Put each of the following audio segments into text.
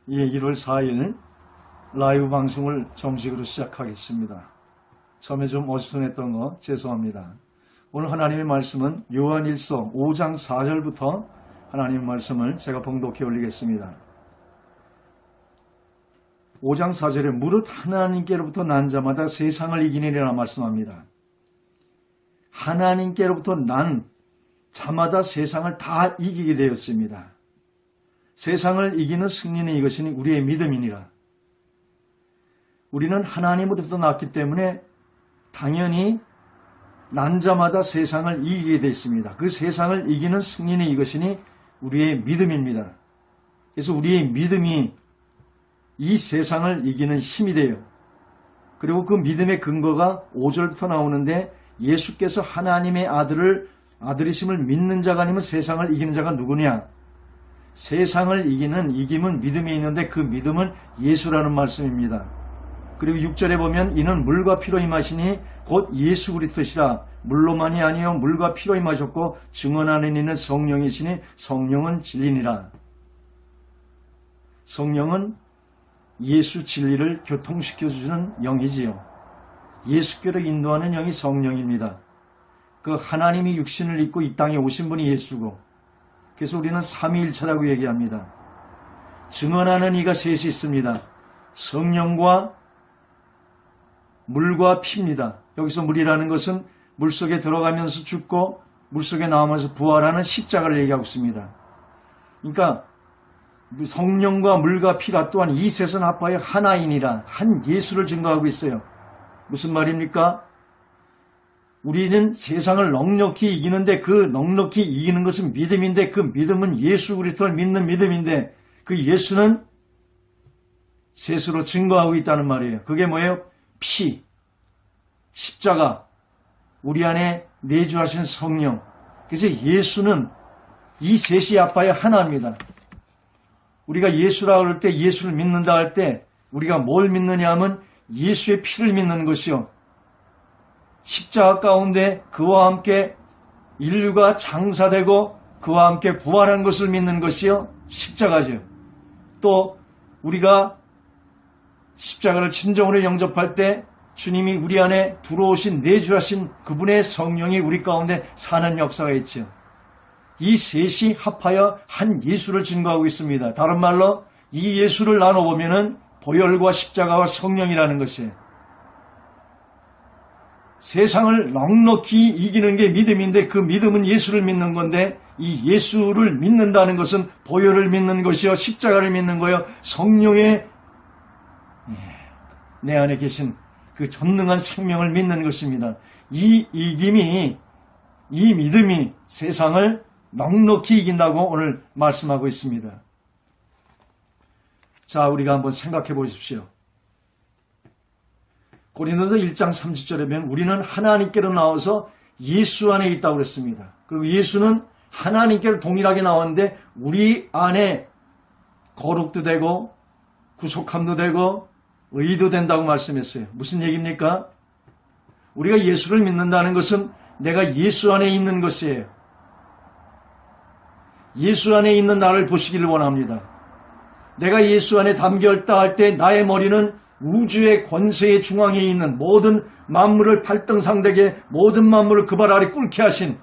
예, 1월 4일 라이브 방송을 정식으로 시작하겠습니다. 처음에 좀 어수선했던 거 죄송합니다. 오늘 하나님의 말씀은 요한일서 5장 4절부터 하나님의 말씀을 제가 봉독해 올리겠습니다. 5장 4절에 무릇 하나님께로부터 난 자마다 세상을 이기느니라 말씀합니다. 하나님께로부터 난 자마다 세상을 다 이기게 되었습니다. 세상을 이기는 승리는 이것이니 우리의 믿음이니라. 우리는 하나님으로부터 났기 때문에 당연히 난 자마다 세상을 이기게 되어 있습니다. 그 세상을 이기는 승리는 이것이니 우리의 믿음입니다. 그래서 우리의 믿음이 이 세상을 이기는 힘이 돼요. 그리고 그 믿음의 근거가 5절부터 나오는데 예수께서 하나님의 아들이심을 믿는 자가 아니면 세상을 이기는 자가 누구냐? 세상을 이기는 이김은 믿음이 있는데 그 믿음은 예수라는 말씀입니다. 그리고 6절에 보면 이는 물과 피로 임하시니 곧 예수 그리스도시라. 물로만이 아니요 물과 피로 임하셨고 증언하는 이는 성령이시니 성령은 진리니라. 성령은 예수 진리를 교통시켜주는 영이지요. 예수께로 인도하는 영이 성령입니다. 그 하나님이 육신을 입고 이 땅에 오신 분이 예수고, 그래서 우리는 삼위일체라고 얘기합니다. 증언하는 이가 셋이 있습니다. 성령과 물과 피입니다. 여기서 물이라는 것은 물속에 들어가면서 죽고 물속에 나오면서 부활하는 십자가를 얘기하고 있습니다. 그러니까 성령과 물과 피가 또한 이 셋은 합하여 하나이니라, 한 예수를 증거하고 있어요. 무슨 말입니까? 우리는 세상을 넉넉히 이기는데 그 넉넉히 이기는 것은 믿음인데 그 믿음은 예수 그리스도를 믿는 믿음인데 그 예수는 셋으로 증거하고 있다는 말이에요. 그게 뭐예요? 피, 십자가, 우리 안에 내주하신 성령. 그래서 예수는 이 셋이 합하여 하나입니다. 우리가 예수라고 할 때 예수를 믿는다 할 때 우리가 뭘 믿느냐 하면 예수의 피를 믿는 것이요. 십자가 가운데 그와 함께 인류가 장사되고 그와 함께 부활한 것을 믿는 것이요. 십자가죠. 또 우리가 십자가를 진정으로 영접할 때 주님이 우리 안에 들어오신 내주하신 그분의 성령이 우리 가운데 사는 역사가 있죠. 이 셋이 합하여 한 예수를 증거하고 있습니다. 다른 말로 이 예수를 나눠보면은 보혈과 십자가와 성령이라는 것이에요. 세상을 넉넉히 이기는 게 믿음인데 그 믿음은 예수를 믿는 건데 이 예수를 믿는다는 것은 보혈을 믿는 것이요 십자가를 믿는 거요 성령의 내 안에 계신 그 전능한 생명을 믿는 것입니다. 이 이김이, 이 믿음이 세상을 넉넉히 이긴다고 오늘 말씀하고 있습니다. 자, 우리가 한번 생각해 보십시오. 고린도서 1장 30절에 보면 우리는 하나님께로 나와서 예수 안에 있다고 그랬습니다. 그리고 예수는 하나님께로 동일하게 나왔는데 우리 안에 거룩도 되고 구속함도 되고 의도 된다고 말씀했어요. 무슨 얘기입니까? 우리가 예수를 믿는다는 것은 내가 예수 안에 있는 것이에요. 예수 안에 있는 나를 보시기를 원합니다. 내가 예수 안에 담겨있다 할 때 나의 머리는 우주의 권세의 중앙에 있는 모든 만물을 발등상되게 모든 만물을 그 발 아래 꿇게 하신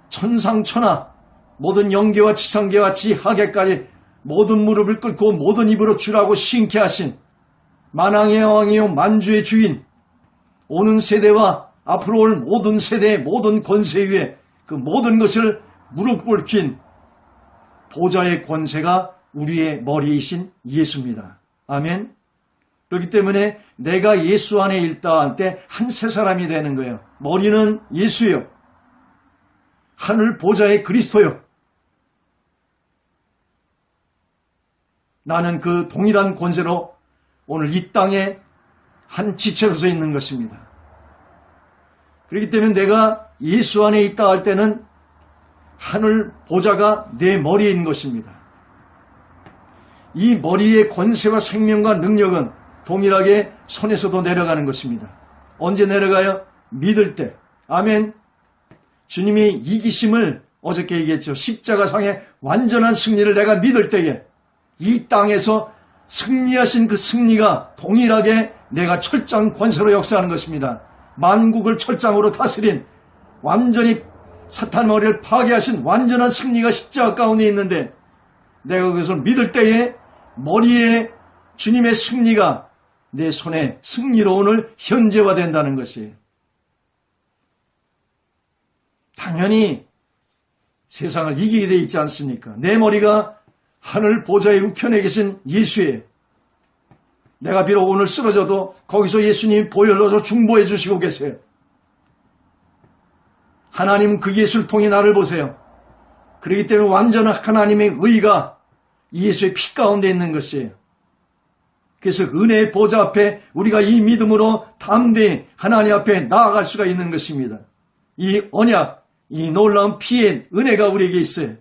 천상천하 모든 영계와 지상계와 지하계까지 모든 무릎을 꿇고 모든 입으로 주라고 싱케 하신 만왕의 왕이요 만주의 주인, 오는 세대와 앞으로 올 모든 세대의 모든 권세 위에 그 모든 것을 무릎 꿇긴 보좌의 권세가 우리의 머리이신 예수입니다. 아멘. 그렇기 때문에 내가 예수 안에 있다 할 때 한 새 사람이 되는 거예요. 머리는 예수요. 하늘 보좌의 그리스도요. 나는 그 동일한 권세로 오늘 이 땅에 한 지체로서 있는 것입니다. 그렇기 때문에 내가 예수 안에 있다 할 때는 하늘 보좌가 내 머리에 있는 것입니다. 이 머리의 권세와 생명과 능력은 동일하게 손에서도 내려가는 것입니다. 언제 내려가요? 믿을 때. 아멘. 주님이 이기심을 어저께 얘기했죠. 십자가상의 완전한 승리를 내가 믿을 때에 이 땅에서 승리하신 그 승리가 동일하게 내가 철장 권세로 역사하는 것입니다. 만국을 철장으로 다스린 완전히 사탄 머리를 파괴하신 완전한 승리가 십자가 가운데 있는데 내가 그것을 믿을 때에 머리에 주님의 승리가 내 손에 승리로 오늘 현재화된다는 것이에요. 당연히 세상을 이기게 되어 있지 않습니까? 내 머리가 하늘 보좌의 우편에 계신 예수예요. 내가 비록 오늘 쓰러져도 거기서 예수님이 보혈로서 중보해 주시고 계세요. 하나님은 그 예수를 통해 나를 보세요. 그렇기 때문에 완전한 하나님의 의가 예수의 피 가운데 있는 것이에요. 그래서 은혜의 보좌 앞에 우리가 이 믿음으로 담대히 하나님 앞에 나아갈 수가 있는 것입니다. 이 언약, 이 놀라운 피의 은혜가 우리에게 있어요.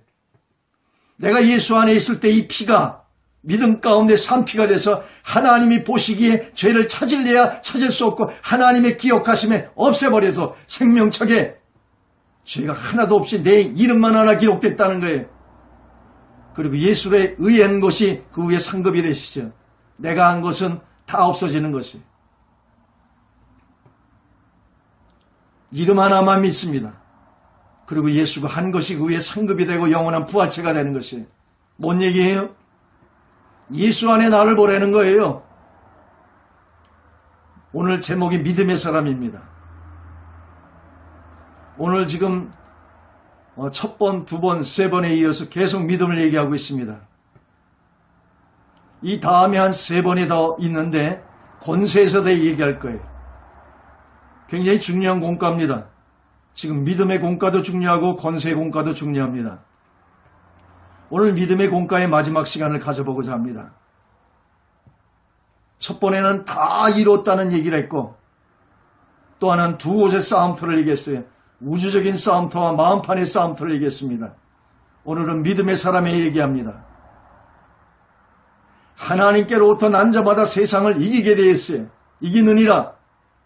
내가 예수 안에 있을 때 이 피가 믿음 가운데 산피가 돼서 하나님이 보시기에 죄를 찾을래야 찾을 수 없고 하나님의 기억하심에 없애버려서 생명책에 죄가 하나도 없이 내 이름만 하나 기록됐다는 거예요. 그리고 예수에 의한 것이 그 위에 상급이 되시죠. 내가 한 것은 다 없어지는 것이에요. 이름 하나만 믿습니다. 그리고 예수가 한 것이 그 위에 상급이 되고 영원한 부활체가 되는 것이에요. 뭔 얘기예요? 예수 안에 나를 보내는 거예요. 오늘 제목이 믿음의 사람입니다. 오늘 지금 첫 번, 두 번, 세 번에 이어서 계속 믿음을 얘기하고 있습니다. 이 다음에 한 세 번이 더 있는데 권세에서 더 얘기할 거예요. 굉장히 중요한 공과입니다. 지금 믿음의 공과도 중요하고 권세의 공과도 중요합니다. 오늘 믿음의 공과의 마지막 시간을 가져보고자 합니다. 첫 번에는 다 이뤘다는 얘기를 했고 또 하나는 두 곳의 싸움터를 얘기했어요. 우주적인 싸움터와 마음판의 싸움터를 얘기했습니다. 오늘은 믿음의 사람에 얘기합니다. 하나님께로부터 난 자마다 세상을 이기게 되었어요. 이기느니라.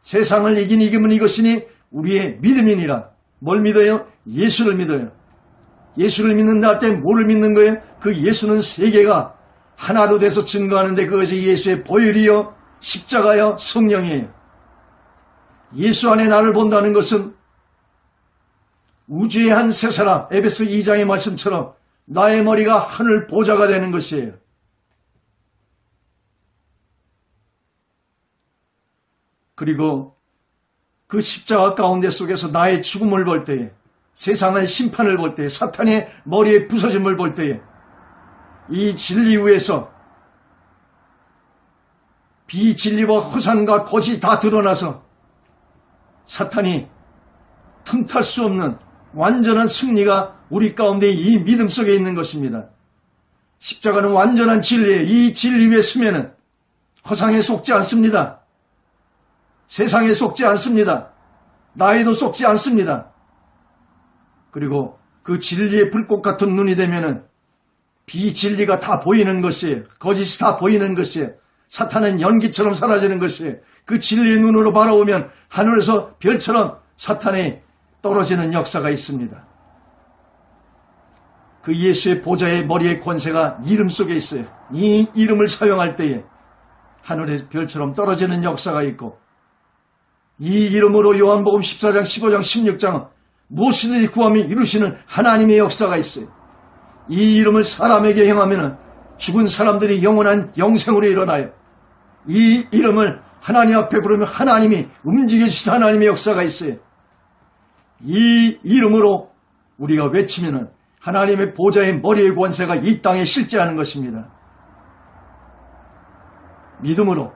세상을 이긴 이김은 이것이니 우리의 믿음이니라. 뭘 믿어요? 예수를 믿어요. 예수를 믿는다 할 때 뭐를 믿는 거예요? 그 예수는 세계가 하나로 돼서 증거하는데 그것이 예수의 보혈이요 십자가요 성령이에요. 예수 안에 나를 본다는 것은 우주의 한 세 사람, 에베소 2장의 말씀처럼 나의 머리가 하늘 보좌가 되는 것이에요. 그리고 그 십자가 가운데 속에서 나의 죽음을 볼 때에 세상의 심판을 볼 때에 사탄의 머리에 부서짐을 볼 때에 이 진리 위에서 비진리와 허상과 거짓이 다 드러나서 사탄이 틈탈 수 없는 완전한 승리가 우리 가운데 이 믿음 속에 있는 것입니다. 십자가는 완전한 진리에 이 진리 위에 서면은 허상에 속지 않습니다. 세상에 속지 않습니다. 나에도 속지 않습니다. 그리고 그 진리의 불꽃 같은 눈이 되면은 비진리가 다 보이는 것이에요. 거짓이 다 보이는 것이에요. 사탄은 연기처럼 사라지는 것이에요. 그 진리의 눈으로 바라보면 하늘에서 별처럼 사탄이 떨어지는 역사가 있습니다. 그 예수의 보좌의 머리의 권세가 이름 속에 있어요. 이 이름을 사용할 때에 하늘의 별처럼 떨어지는 역사가 있고 이 이름으로 요한복음 14장, 15장, 16장 무엇이든지 구하면 이루시는 하나님의 역사가 있어요. 이 이름을 사람에게 행하면 죽은 사람들이 영원한 영생으로 일어나요. 이 이름을 하나님 앞에 부르면 하나님이 움직여주신 하나님의 역사가 있어요. 이 이름으로 우리가 외치면 하나님의 보좌의 머리의 권세가 이 땅에 실제하는 것입니다. 믿음으로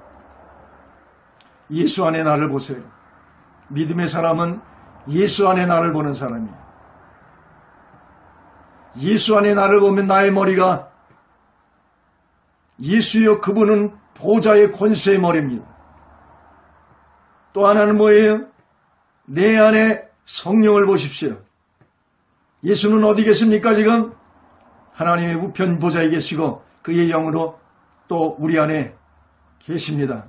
예수 안에 나를 보세요. 믿음의 사람은 예수 안에 나를 보는 사람이에요. 예수 안에 나를 보면 나의 머리가 예수여 그분은 보좌의 권세의 머리입니다. 또 하나는 뭐예요? 내 안에 성령을 보십시오. 예수는 어디 계십니까 지금? 하나님의 우편 보좌에 계시고 그의 영으로 또 우리 안에 계십니다.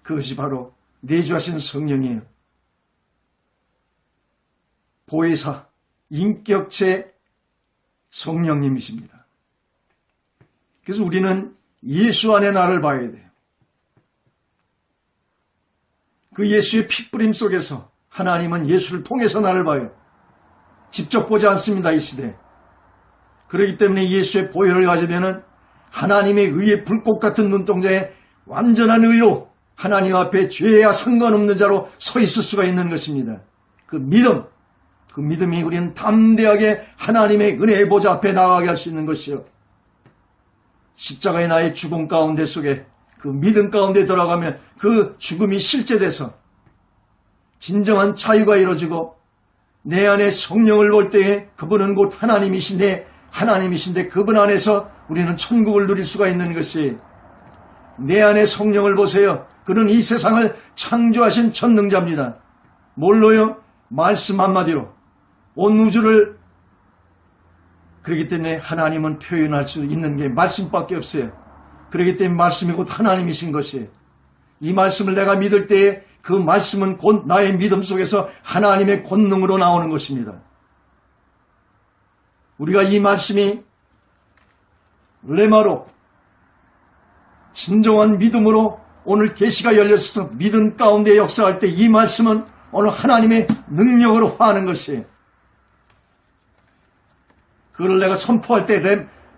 그것이 바로 내주하신 성령이에요. 보혜사, 인격체 성령님이십니다. 그래서 우리는 예수 안에 나를 봐야 돼요. 그 예수의 핏부림 속에서 하나님은 예수를 통해서 나를 봐요. 직접 보지 않습니다, 이 시대에. 그렇기 때문에 예수의 보혈을 가지면은 하나님의 의의 불꽃 같은 눈동자에 완전한 의로 하나님 앞에 죄와 상관없는 자로 서 있을 수가 있는 것입니다. 그 믿음이 우리는 담대하게 하나님의 은혜의 보좌 앞에 나가게 할 수 있는 것이요. 십자가의 나의 죽음 가운데 속에 그 믿음 가운데 들어가면 그 죽음이 실제돼서 진정한 자유가 이루어지고 내 안에 성령을 볼 때에 그분은 곧 하나님이신데 그분 안에서 우리는 천국을 누릴 수가 있는 것이 내 안에 성령을 보세요. 그는 이 세상을 창조하신 전능자입니다. 뭘로요? 말씀 한마디로 온 우주를. 그렇기 때문에 하나님은 표현할 수 있는 게 말씀밖에 없어요. 그렇기 때문에 말씀이 곧 하나님이신 것이에요. 이 말씀을 내가 믿을 때에 그 말씀은 곧 나의 믿음 속에서 하나님의 권능으로 나오는 것입니다. 우리가 이 말씀이 레마로 진정한 믿음으로 오늘 계시가 열려서 믿음 가운데 역사할 때 이 말씀은 오늘 하나님의 능력으로 화하는 것이에요. 그걸 내가 선포할 때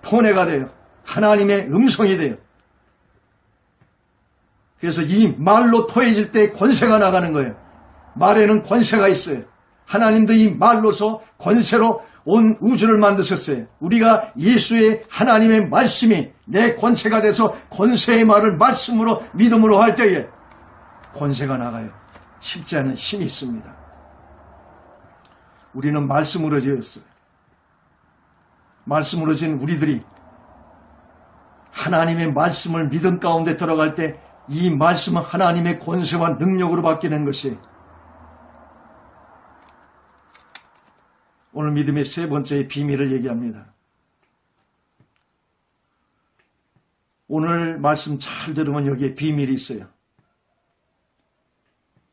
폰해가 돼요. 하나님의 음성이 돼요. 그래서 이 말로 토해질 때 권세가 나가는 거예요. 말에는 권세가 있어요. 하나님도 이 말로서 권세로 온 우주를 만드셨어요. 우리가 예수의 하나님의 말씀이 내 권세가 돼서 권세의 말을 말씀으로 믿음으로 할 때에 권세가 나가요. 십자는 힘이 있습니다. 우리는 말씀으로 지었어요. 말씀으로 지은 우리들이 하나님의 말씀을 믿음 가운데 들어갈 때 이 말씀은 하나님의 권세와 능력으로 바뀌는 것이 오늘 믿음의 세 번째의 비밀을 얘기합니다. 오늘 말씀 잘 들으면 여기에 비밀이 있어요.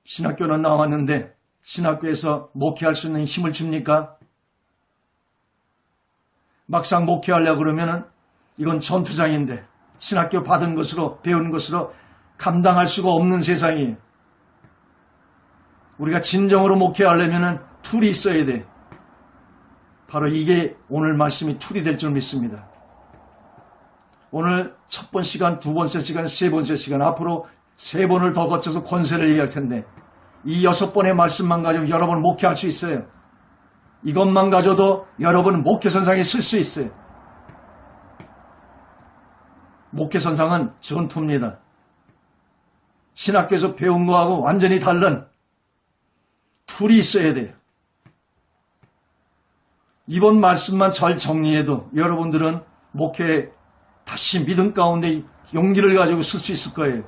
신학교는 나왔는데 신학교에서 목회할 수 있는 힘을 줍니까? 막상 목회하려고 그러면은 이건 전투장인데 신학교 받은 것으로 배운 것으로 감당할 수가 없는 세상이에요. 우리가 진정으로 목회하려면은 툴이 있어야 돼. 바로 이게 오늘 말씀이 툴이 될 줄 믿습니다. 오늘 첫 번 시간, 두 번째 시간, 세 번째 시간, 앞으로 세 번을 더 거쳐서 권세를 얘기할 텐데 이 6번의 말씀만 가지고 여러분 목회할 수 있어요. 이것만 가져도 여러분 목회선상에 쓸 수 있어요. 목회선상은 전투입니다. 신학교에서 배운 거하고 완전히 다른 툴이 있어야 돼요. 이번 말씀만 잘 정리해도 여러분들은 목회에 다시 믿음 가운데 용기를 가지고 쓸 수 있을 거예요.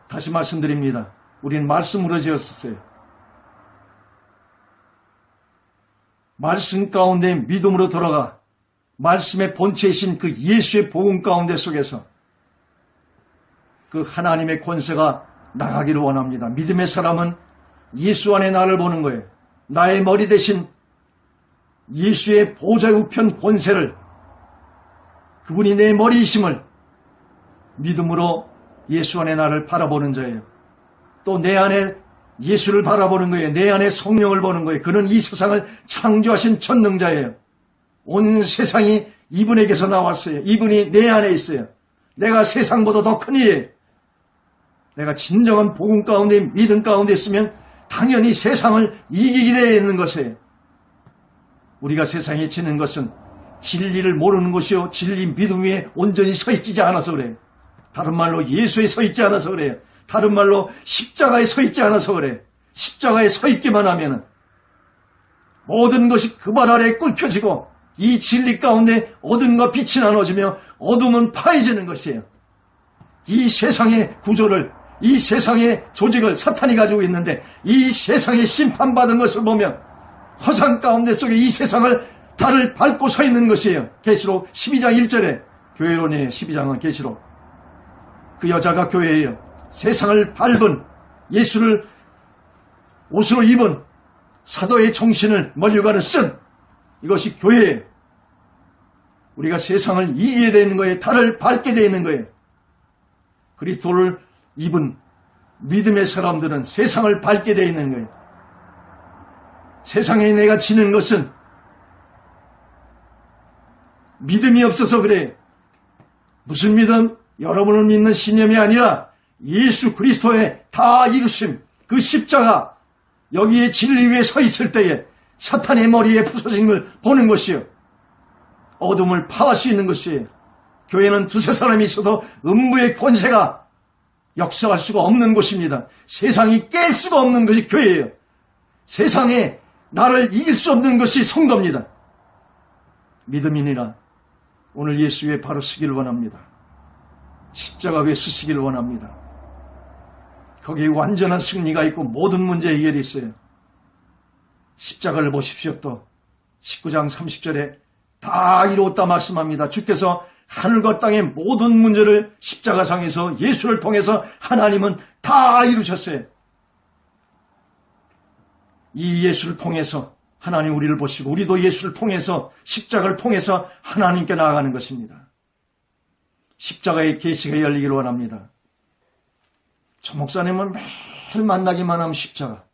다시 말씀드립니다. 우리는 말씀으로 지었었어요. 말씀 가운데 믿음으로 들어가 말씀의 본체이신 그 예수의 복음 가운데 속에서 그 하나님의 권세가 나가기를 원합니다. 믿음의 사람은 예수 안에 나를 보는 거예요. 나의 머리 대신 예수의 보좌 우편 권세를 그분이 내 머리이심을 믿음으로 예수 안에 나를 바라보는 자예요. 또 내 안에 예수를 바라보는 거예요. 내 안에 성령을 보는 거예요. 그는 이 세상을 창조하신 전능자예요. 온 세상이 이분에게서 나왔어요. 이분이 내 안에 있어요. 내가 세상보다 더 크니 내가 진정한 복음 가운데 믿음 가운데 있으면 당연히 세상을 이기게 되어 있는 것이에요. 우리가 세상에 지는 것은 진리를 모르는 것이요 진리 믿음 위에 온전히 서 있지 않아서 그래요. 다른 말로 예수에 서 있지 않아서 그래요. 다른 말로 십자가에 서 있지 않아서 그래. 십자가에 서 있기만 하면 모든 것이 그 발 아래에 꿇혀지고 이 진리 가운데 어둠과 빛이 나눠지며 어둠은 파해지는 것이에요. 이 세상의 구조를 이 세상의 조직을 사탄이 가지고 있는데 이 세상에 심판받은 것을 보면 허상 가운데 속에 이 세상을 달을 밟고 서 있는 것이에요. 계시록 12장 1절에 교회론이에요. 12장은 계시록. 그 여자가 교회예요. 세상을 밟은 예수를 옷으로 입은 사도의 정신을 멀리가는 쓴 이것이 교회예요. 우리가 세상을 이기게 되는 거예요. 달을 밟게 되는 거예요. 그리스도를 입은 믿음의 사람들은 세상을 밟게 되어 있는 거예요. 세상에 내가 지는 것은 믿음이 없어서 그래요. 무슨 믿음? 여러분을 믿는 신념이 아니라 예수 그리스도의 다 이루심, 그 십자가, 여기에 진리 위에 서 있을 때에 사탄의 머리에 부서진 걸 보는 것이요. 어둠을 파할 수 있는 것이에요. 교회는 두세 사람이 있어도 음부의 권세가 역사할 수가 없는 곳입니다. 세상이 깰 수가 없는 것이 교회예요. 세상에 나를 이길 수 없는 것이 성도입니다. 믿음이니라 오늘 예수 위에 바로 서기를 원합니다. 십자가 위에 서시기를 원합니다. 거기에 완전한 승리가 있고 모든 문제 해결이 있어요. 십자가를 보십시오. 또 19장 30절에 다 이루었다 말씀합니다. 주께서 하늘과 땅의 모든 문제를 십자가상에서 예수를 통해서 하나님은 다 이루셨어요. 이 예수를 통해서 하나님 우리를 보시고 우리도 예수를 통해서 십자가를 통해서 하나님께 나아가는 것입니다. 십자가의 계시가 열리기를 원합니다. 저 목사님은 매일 만나기만 하면 십자가.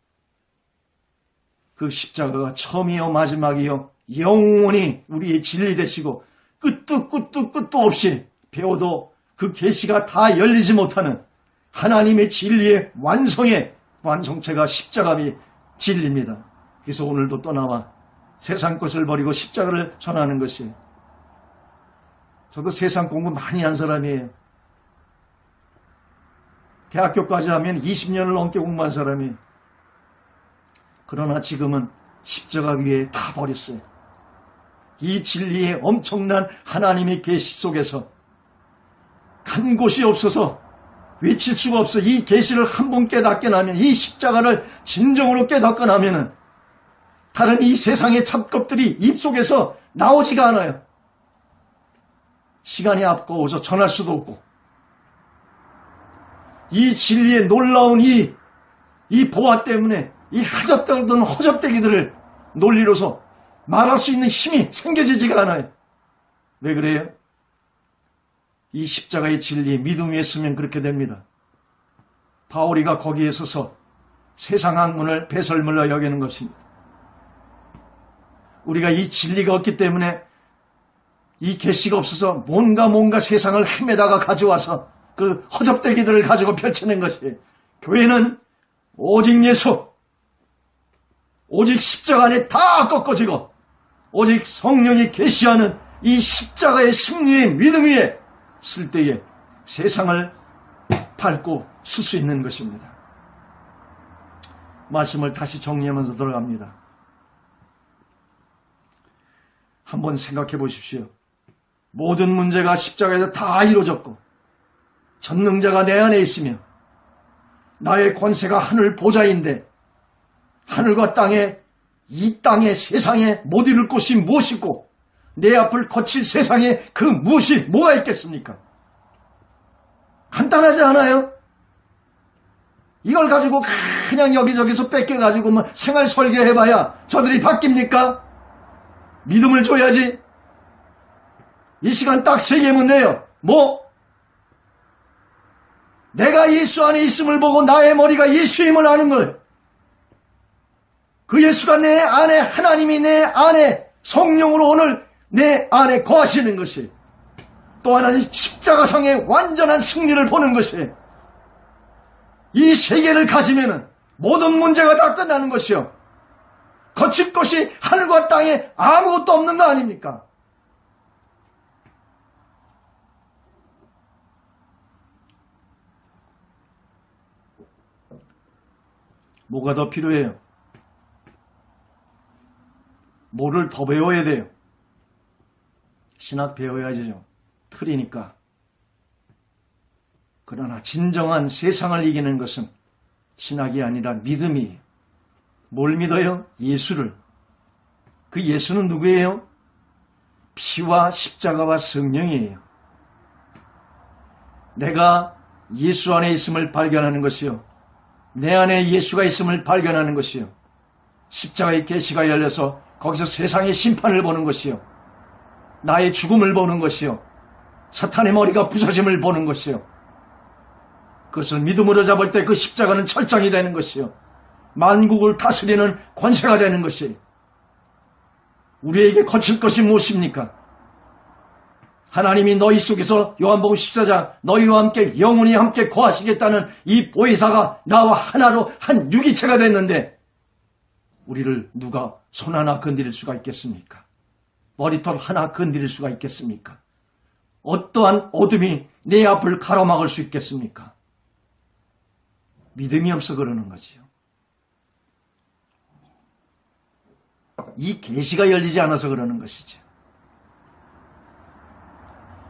그 십자가가 처음이요 마지막이요 영원히 우리의 진리 되시고 끝도 없이 배워도 그 계시가 다 열리지 못하는 하나님의 진리의 완성체가 십자가의 진리입니다. 그래서 오늘도 떠나와 세상 것을 버리고 십자가를 전하는 것이에요. 저도 세상 공부 많이 한 사람이에요. 대학교까지 하면 20년을 넘게 공부한 사람이에요. 그러나 지금은 십자가 위에 다 버렸어요. 이 진리의 엄청난 하나님의 계시 속에서 간 곳이 없어서 외칠 수가 없어. 이 계시를 한 번 깨닫게 나면, 이 십자가를 진정으로 깨닫고 나면은 다른 이 세상의 잡것들이 입속에서 나오지가 않아요. 시간이 아까워서 전할 수도 없고, 이 진리의 놀라운 이 보화 때문에 이 허접대기들을 논리로서 말할 수 있는 힘이 생겨지지가 않아요. 왜 그래요? 이 십자가의 진리, 믿음 위에 서면 그렇게 됩니다. 바울이가 거기에 서서 세상 학문을 배설물로 여기는 것입니다. 우리가 이 진리가 없기 때문에 이 계시가 없어서 뭔가 세상을 헤매다가 가져와서 그 허접대기들을 가지고 펼치는 것이에요. 교회는 오직 예수, 오직 십자가 안에 다 꺾어지고 오직 성령이 계시하는 이 십자가의 승리의 믿음 위에 쓸 때에 세상을 밟고 쓸 수 있는 것입니다. 말씀을 다시 정리하면서 들어갑니다. 한번 생각해 보십시오. 모든 문제가 십자가에서 다 이루어졌고 전능자가 내 안에 있으며 나의 권세가 하늘 보좌인데 하늘과 땅에 이 땅에 세상에 못 이룰 곳이 무엇이고 내 앞을 거칠 세상에 그 무엇이 뭐가 있겠습니까? 간단하지 않아요? 이걸 가지고 그냥 여기저기서 뺏겨가지고 뭐 생활 설계해봐야 저들이 바뀝니까? 믿음을 줘야지. 이 시간 딱 3개면 돼요. 뭐? 내가 예수 안에 있음을 보고 나의 머리가 예수임을 아는 거예요. 그 예수가 내 안에, 하나님이 내 안에 성령으로 오늘 내 안에 거하시는 것이, 또 하나는 십자가상의 완전한 승리를 보는 것이, 이 세계를 가지면은 모든 문제가 다 끝나는 것이요. 거칠 것이 하늘과 땅에 아무것도 없는 거 아닙니까? 뭐가 더 필요해요? 뭐를 더 배워야 돼요? 신학 배워야죠. 틀이니까. 그러나 진정한 세상을 이기는 것은 신학이 아니라 믿음이에요. 뭘 믿어요? 예수를. 그 예수는 누구예요? 피와 십자가와 성령이에요. 내가 예수 안에 있음을 발견하는 것이요. 내 안에 예수가 있음을 발견하는 것이요. 십자가의 계시가 열려서 거기서 세상의 심판을 보는 것이요. 나의 죽음을 보는 것이요. 사탄의 머리가 부서짐을 보는 것이요. 그것을 믿음으로 잡을 때 그 십자가는 철장이 되는 것이요. 만국을 다스리는 권세가 되는 것이. 우리에게 거칠 것이 무엇입니까? 하나님이 너희 속에서 요한복음 14장 너희와 함께 영원히 함께 거하시겠다는 이 보혜사가 나와 하나로 한 유기체가 됐는데 우리를 누가 손 하나 건드릴 수가 있겠습니까? 머리털 하나 건드릴 수가 있겠습니까? 어떠한 어둠이 내 앞을 가로막을 수 있겠습니까? 믿음이 없어 그러는 거지요. 이 계시가 열리지 않아서 그러는 것이죠.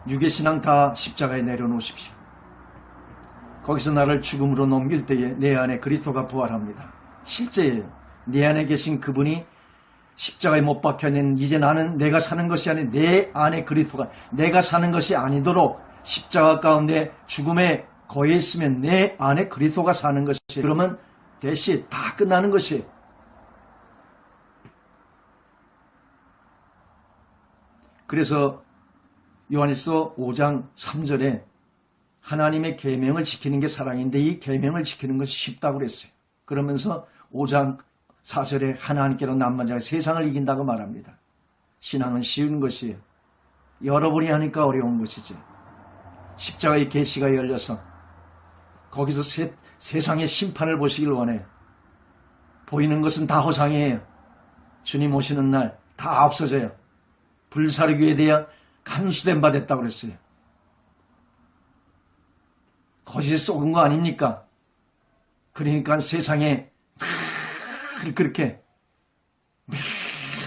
유괴신앙 다 십자가에 내려놓으십시오. 거기서 나를 죽음으로 넘길 때에 내 안에 그리스도가 부활합니다. 실제예요. 내 안에 계신 그분이 십자가에 못 박혀있는 이제 나는 내가 사는 것이 아닌 내 안에 그리스도가 내가 사는 것이 아니도록 십자가 가운데 죽음에 거해 있으면 내 안에 그리스도가 사는 것이에요. 그러면 대시 다 끝나는 것이에요. 그래서 요한일서 5장 3절에 하나님의 계명을 지키는 게 사랑인데 이 계명을 지키는 것이 쉽다고 그랬어요. 그러면서 5장 4절에 하나님께로 남은 자가 세상을 이긴다고 말합니다. 신앙은 쉬운 것이에요. 여러분이 하니까 어려운 것이지. 십자가의 계시가 열려서 거기서 세상의 심판을 보시길 원해요. 보이는 것은 다 허상이에요. 주님 오시는 날 다 없어져요. 불사르기에 대해 간수된 바 됐다고 그랬어요. 거짓에 속은 거 아닙니까? 그러니까 세상에 그렇게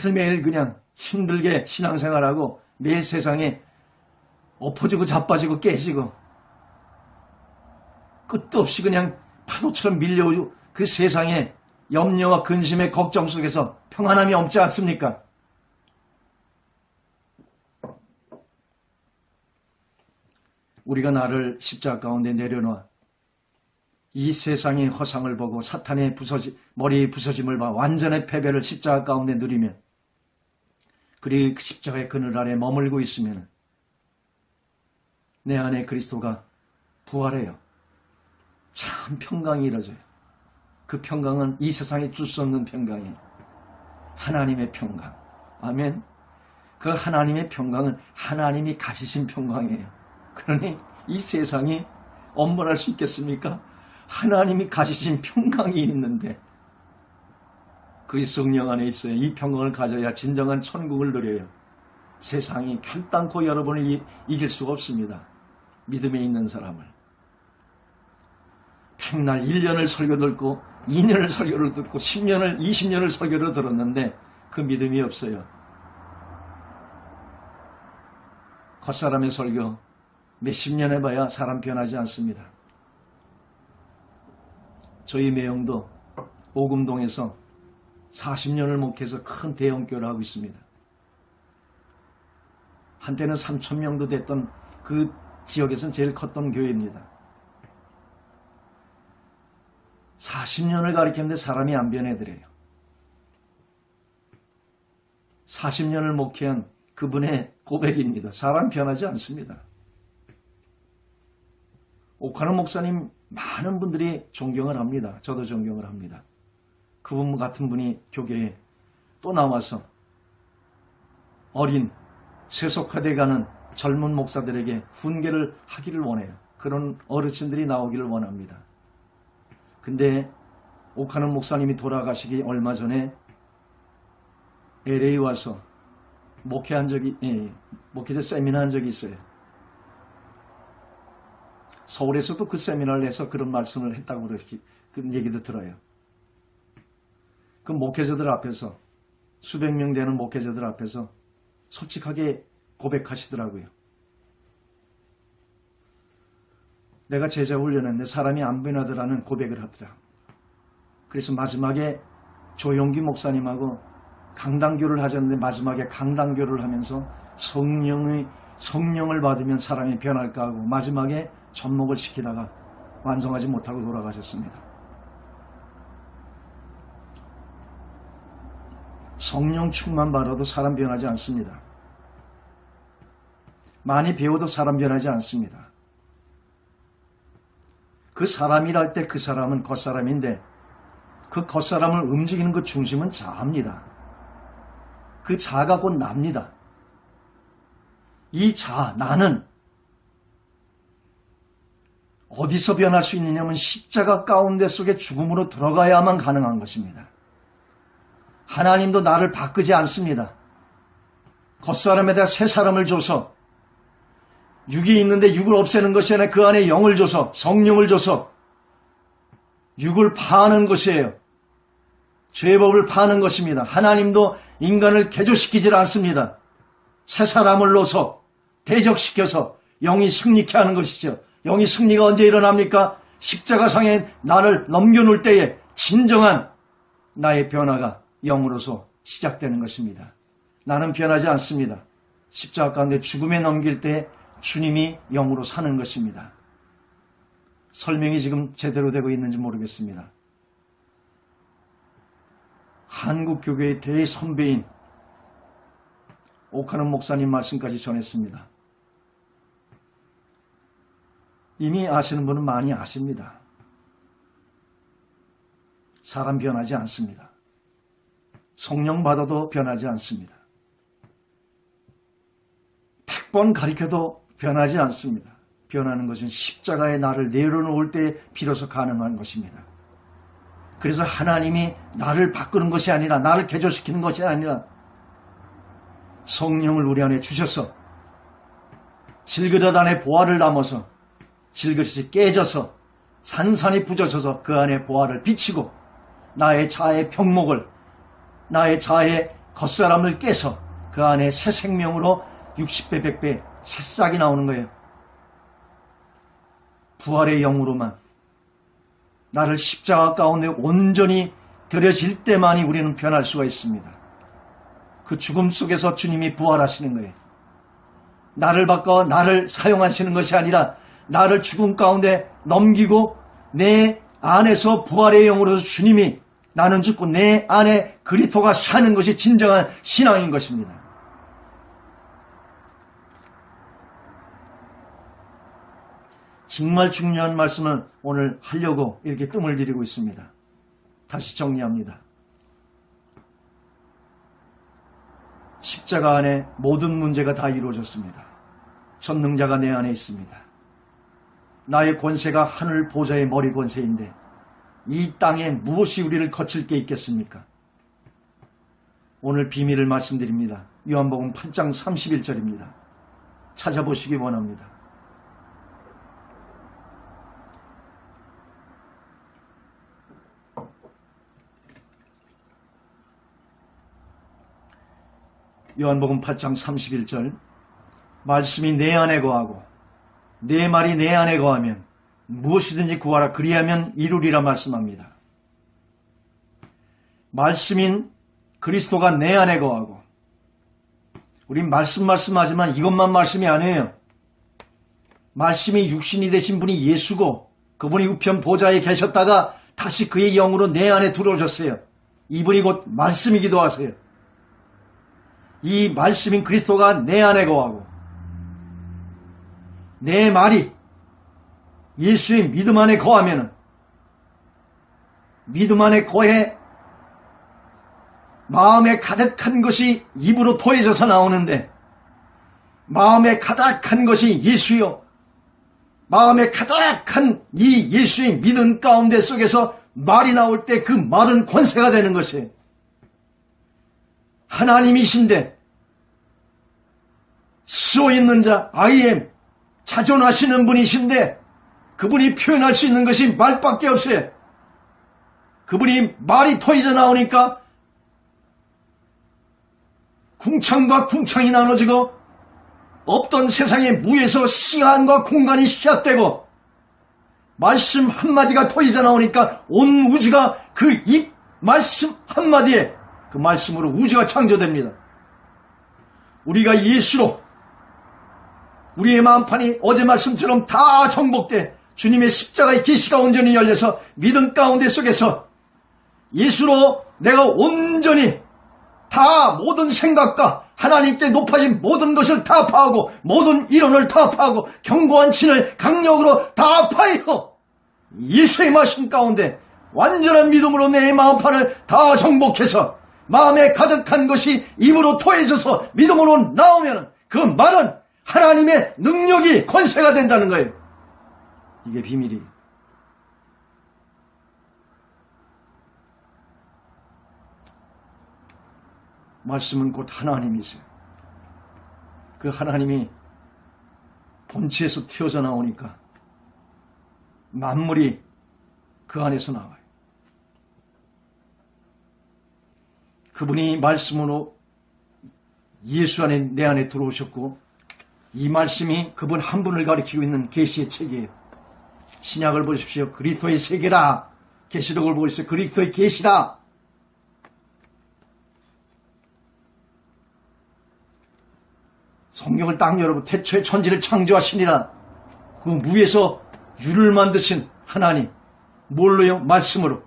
매일매일 그냥 힘들게 신앙생활하고 매일 세상에 엎어지고 자빠지고 깨지고 끝도 없이 그냥 파도처럼 밀려오고 그 세상에 염려와 근심의 걱정 속에서 평안함이 없지 않습니까? 우리가 나를 십자가 가운데 내려놓아 이 세상의 허상을 보고 사탄의 머리의 부서짐을 봐 완전의 패배를 십자가 가운데 누리면 그리고 그 십자가의 그늘 아래 머물고 있으면 내 안에 그리스도가 부활해요. 참 평강이 이루어져요. 그 평강은 이 세상에 줄 수 없는 평강이에요. 하나님의 평강. 아멘. 그 하나님의 평강은 하나님이 가지신 평강이에요. 그러니 이 세상이 엄벌할 수 있겠습니까? 하나님이 가지신 평강이 있는데 그 성령 안에 있어요. 이 평강을 가져야 진정한 천국을 누려요. 세상이 결단코 여러분을 이길 수가 없습니다. 믿음에 있는 사람을. 백날 1년을 설교 듣고 2년을 설교를 듣고 10년을 20년을 설교를 들었는데 그 믿음이 없어요. 겉사람의 설교 몇십 년 해봐야 사람 변하지 않습니다. 저희 매형도 오금동에서 40년을 목회해서 큰 대형교회를 하고 있습니다. 한때는 3,000명도 됐던 그 지역에서는 제일 컸던 교회입니다. 40년을 가르쳤는데 사람이 안 변해더래요. 40년을 목회한 그분의 고백입니다. 사람 변하지 않습니다. 옥하는 목사님 많은 분들이 존경을 합니다. 저도 존경을 합니다. 그분 같은 분이 교계에 또 나와서 어린 세속화돼가는 젊은 목사들에게 훈계를 하기를 원해요. 그런 어르신들이 나오기를 원합니다. 근데 옥하는 목사님이 돌아가시기 얼마 전에 LA 와서 목회자 세미나 한 적이 있어요. 서울에서도 그 세미나를 해서 그런 말씀을 했다고 그런 얘기도 들어요. 그 목회자들 앞에서 수백 명 되는 목회자들 앞에서 솔직하게 고백하시더라고요. 내가 제자 훈련했는데 사람이 안 변하더라는 고백을 하더라. 그래서 마지막에 조용기 목사님하고 강단교를 하셨는데 마지막에 강단교를 하면서 성령을 받으면 사람이 변할까 하고 마지막에 접목을 시키다가 완성하지 못하고 돌아가셨습니다. 성령 충만 받아도 사람 변하지 않습니다. 많이 배워도 사람 변하지 않습니다. 그 사람이랄 때 그 사람은 겉사람인데 그 겉사람을 움직이는 그 중심은 자아입니다. 그 자아가 곧 납니다. 이 자아, 나는 어디서 변할 수 있느냐면 십자가 가운데 속에 죽음으로 들어가야만 가능한 것입니다. 하나님도 나를 바꾸지 않습니다. 겉사람에다 새 사람을 줘서 육이 있는데 육을 없애는 것이 아니라 그 안에 영을 줘서 성령을 줘서 육을 파하는 것이에요. 죄법을 파하는 것입니다. 하나님도 인간을 개조시키질 않습니다. 새 사람을 넣어서 대적시켜서 영이 승리케 하는 것이죠. 영이 승리가 언제 일어납니까? 십자가상에 나를 넘겨놓을 때에 진정한 나의 변화가 영으로서 시작되는 것입니다. 나는 변하지 않습니다. 십자가 가운데 죽음에 넘길 때 주님이 영으로 사는 것입니다. 설명이 지금 제대로 되고 있는지 모르겠습니다. 한국교회의 대선배인 오카는 목사님 말씀까지 전했습니다. 이미 아시는 분은 많이 아십니다. 사람 변하지 않습니다. 성령 받아도 변하지 않습니다. 100번 가르쳐도 변하지 않습니다. 변하는 것은 십자가에 나를 내려놓을 때 비로소 가능한 것입니다. 그래서 하나님이 나를 바꾸는 것이 아니라 나를 개조시키는 것이 아니라 성령을 우리 안에 주셔서 질그릇 안에 보화를 담아서 질그릇이 깨져서 산산이 부서져서 그 안에 보화를 비치고 나의 자아의 병목을 나의 자아의 겉사람을 깨서 그 안에 새 생명으로 60배 100배 새싹이 나오는 거예요. 부활의 영으로만 나를 십자가 가운데 온전히 들여질 때만이 우리는 변할 수가 있습니다. 그 죽음 속에서 주님이 부활하시는 거예요. 나를 바꿔 나를 사용하시는 것이 아니라 나를 죽음 가운데 넘기고 내 안에서 부활의 영으로서 주님이 나는 죽고 내 안에 그리스도가 사는 것이 진정한 신앙인 것입니다. 정말 중요한 말씀을 오늘 하려고 이렇게 뜸을 들이고 있습니다. 다시 정리합니다. 십자가 안에 모든 문제가 다 이루어졌습니다. 전능자가 내 안에 있습니다. 나의 권세가 하늘 보좌의 머리 권세인데 이 땅에 무엇이 우리를 거칠 게 있겠습니까? 오늘 비밀을 말씀드립니다. 요한복음 8장 31절입니다. 찾아보시기 원합니다. 요한복음 8장 31절 말씀이 내 안에 거하고 내 말이 내 안에 거하면 무엇이든지 구하라 그리하면 이루리라 말씀합니다. 말씀인 그리스도가 내 안에 거하고 우린 말씀하지만 이것만 말씀이 아니에요. 말씀이 육신이 되신 분이 예수고 그분이 우편 보좌에 계셨다가 다시 그의 영으로 내 안에 들어오셨어요. 이분이 곧 말씀이기도 하세요. 이 말씀인 그리스도가 내 안에 거하고 내 말이 예수의 믿음 안에 거하면 믿음 안에 거해 마음에 가득한 것이 입으로 토해져서 나오는데 마음에 가득한 것이 예수요. 마음에 가득한 이 예수의 믿음 가운데 속에서 말이 나올 때 그 말은 권세가 되는 것이에요. 하나님이신데 써 있는 자 I am 자존하시는 분이신데 그분이 표현할 수 있는 것이 말밖에 없어요. 그분이 말이 터져 나오니까 궁창과 궁창이 나눠지고 없던 세상의 무에서 시간과 공간이 시작되고 말씀 한마디가 터져 나오니까 온 우주가 그 입 말씀 한마디에 그 말씀으로 우주가 창조됩니다. 우리가 예수로 우리의 마음판이 어제 말씀처럼 다 정복돼 주님의 십자가의 계시가 온전히 열려서 믿음 가운데 속에서 예수로 내가 온전히 다 모든 생각과 하나님께 높아진 모든 것을 다 파하고 모든 이론을 다 파하고 견고한 진을 강력으로 다 파하여 예수의 말씀 가운데 완전한 믿음으로 내 마음판을 다 정복해서 마음에 가득한 것이 입으로 토해져서 믿음으로 나오면 그 말은 하나님의 능력이 권세가 된다는 거예요. 이게 비밀이에요. 말씀은 곧 하나님이세요. 그 하나님이 본체에서 튀어져 나오니까 만물이 그 안에서 나와요. 그분이 말씀으로 예수 안에 내 안에 들어오셨고 이 말씀이 그분 한 분을 가리키고 있는 계시의 책이에요. 신약을 보십시오. 그리스도의 세계라. 계시록을 보십시오. 그리스도의 계시라. 성경을 딱 열어보면 태초에 천지를 창조하시니라. 그 무에서 유를 만드신 하나님. 뭘로요? 말씀으로.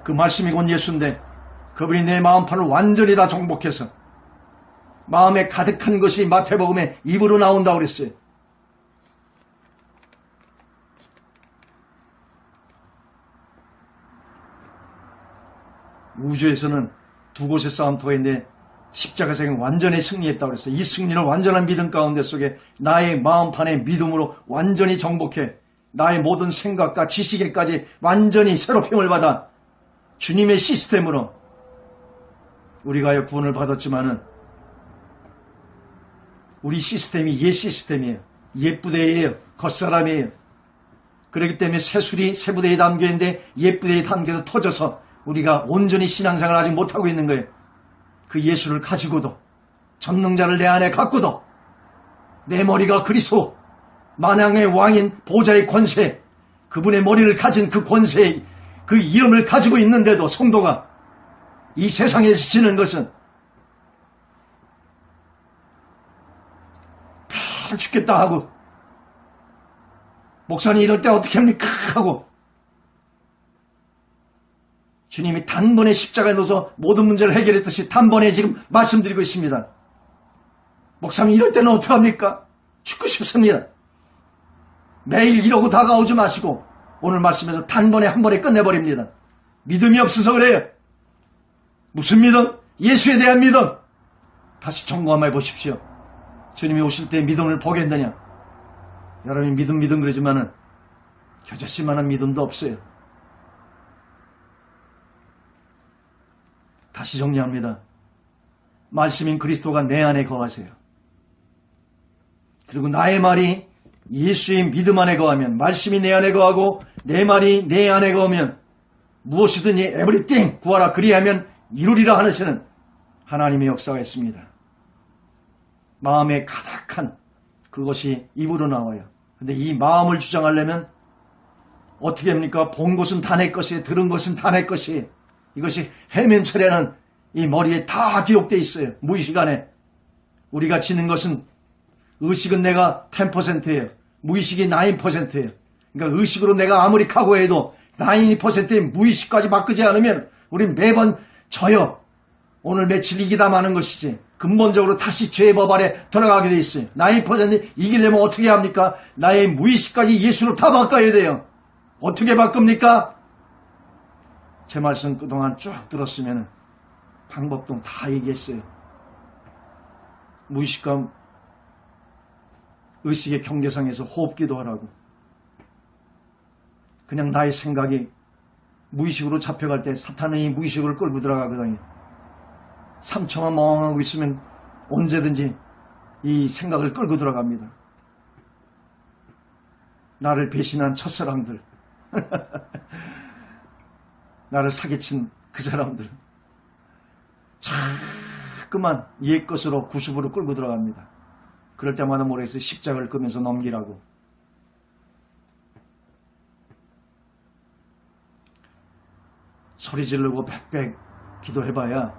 그 말씀이 곧 예수인데 그분이 내 마음판을 완전히 다 정복해서 마음에 가득한 것이 마태복음에 입으로 나온다고 그랬어요. 우주에서는 두 곳의 싸움터가 있는데 십자가상이 완전히 승리했다고 그랬어요. 이 승리를 완전한 믿음 가운데 속에 나의 마음판에 믿음으로 완전히 정복해 나의 모든 생각과 지식에까지 완전히 새롭힘을 받아 주님의 시스템으로 우리가 구원을 받았지만은 우리 시스템이 옛 시스템이에요. 옛 부대예요. 겉사람이에요. 그렇기 때문에 새술이 새 부대에 담겨있는데 옛 부대에 담겨서 터져서 우리가 온전히 신앙생활을 아직 못하고 있는 거예요. 그 예수를 가지고도 전능자를 내 안에 갖고도 내 머리가 그리스도 만왕의 왕인 보좌의 권세 그분의 머리를 가진 그 권세 그 이름을 가지고 있는데도 성도가 이 세상에서 지는 것은 죽겠다 하고 목사님 이럴 때 어떻게 합니까 하고 주님이 단번에 십자가에 넣어서 모든 문제를 해결했듯이 단번에 지금 말씀드리고 있습니다. 목사님 이럴 때는 어떡합니까? 죽고 싶습니다. 매일 이러고 다가오지 마시고 오늘 말씀에서 단번에 한 번에 끝내버립니다. 믿음이 없어서 그래요. 무슨 믿음? 예수에 대한 믿음. 다시 점검해 보십시오. 주님이 오실 때 믿음을 보겠느냐? 여러분이 믿음 그러지만은 겨자씨만한 믿음도 없어요. 다시 정리합니다. 말씀인 그리스도가 내 안에 거하세요. 그리고 나의 말이 예수의 믿음 안에 거하면 말씀이 내 안에 거하고 내 말이 내 안에 거하면 무엇이든지 에브리띵 구하라 그리하면 이루리라 하시는 하나님의 역사가 있습니다. 마음에 가득한 그것이 입으로 나와요. 근데 이 마음을 주장하려면 어떻게 합니까? 본 것은 다 내 것이에요. 들은 것은 다 내 것이에요. 이것이 해면철에는 이 머리에 다 기록되어 있어요. 무의식 안에. 우리가 지는 것은 의식은 내가 10%예요. 무의식이 9%예요. 그러니까 의식으로 내가 아무리 각오해도 92%의 무의식까지 바꾸지 않으면 우린 매번 져요. 오늘 며칠 이기다 마는 것이지. 근본적으로 다시 죄의 법 아래 들어가게 돼 있어요. 92% 이기려면 어떻게 합니까? 나의 무의식까지 예수로 다 바꿔야 돼요. 어떻게 바꿉니까? 제 말씀 그동안 쭉 들었으면 방법도 다 얘기했어요. 무의식과 의식의 경계상에서 호흡기도 하라고. 그냥 나의 생각이 무의식으로 잡혀갈 때 사탄은 이 무의식으로 끌고 들어가거든요. 3초만 멍하고 있으면 언제든지 이 생각을 끌고 들어갑니다. 나를 배신한 첫사랑들 나를 사기친 그 사람들 자꾸만 옛 것으로 구습으로 끌고 들어갑니다. 그럴 때마다 모르겠어요. 십자가를 끄면서 넘기라고. 소리 지르고 빽빽 기도해봐야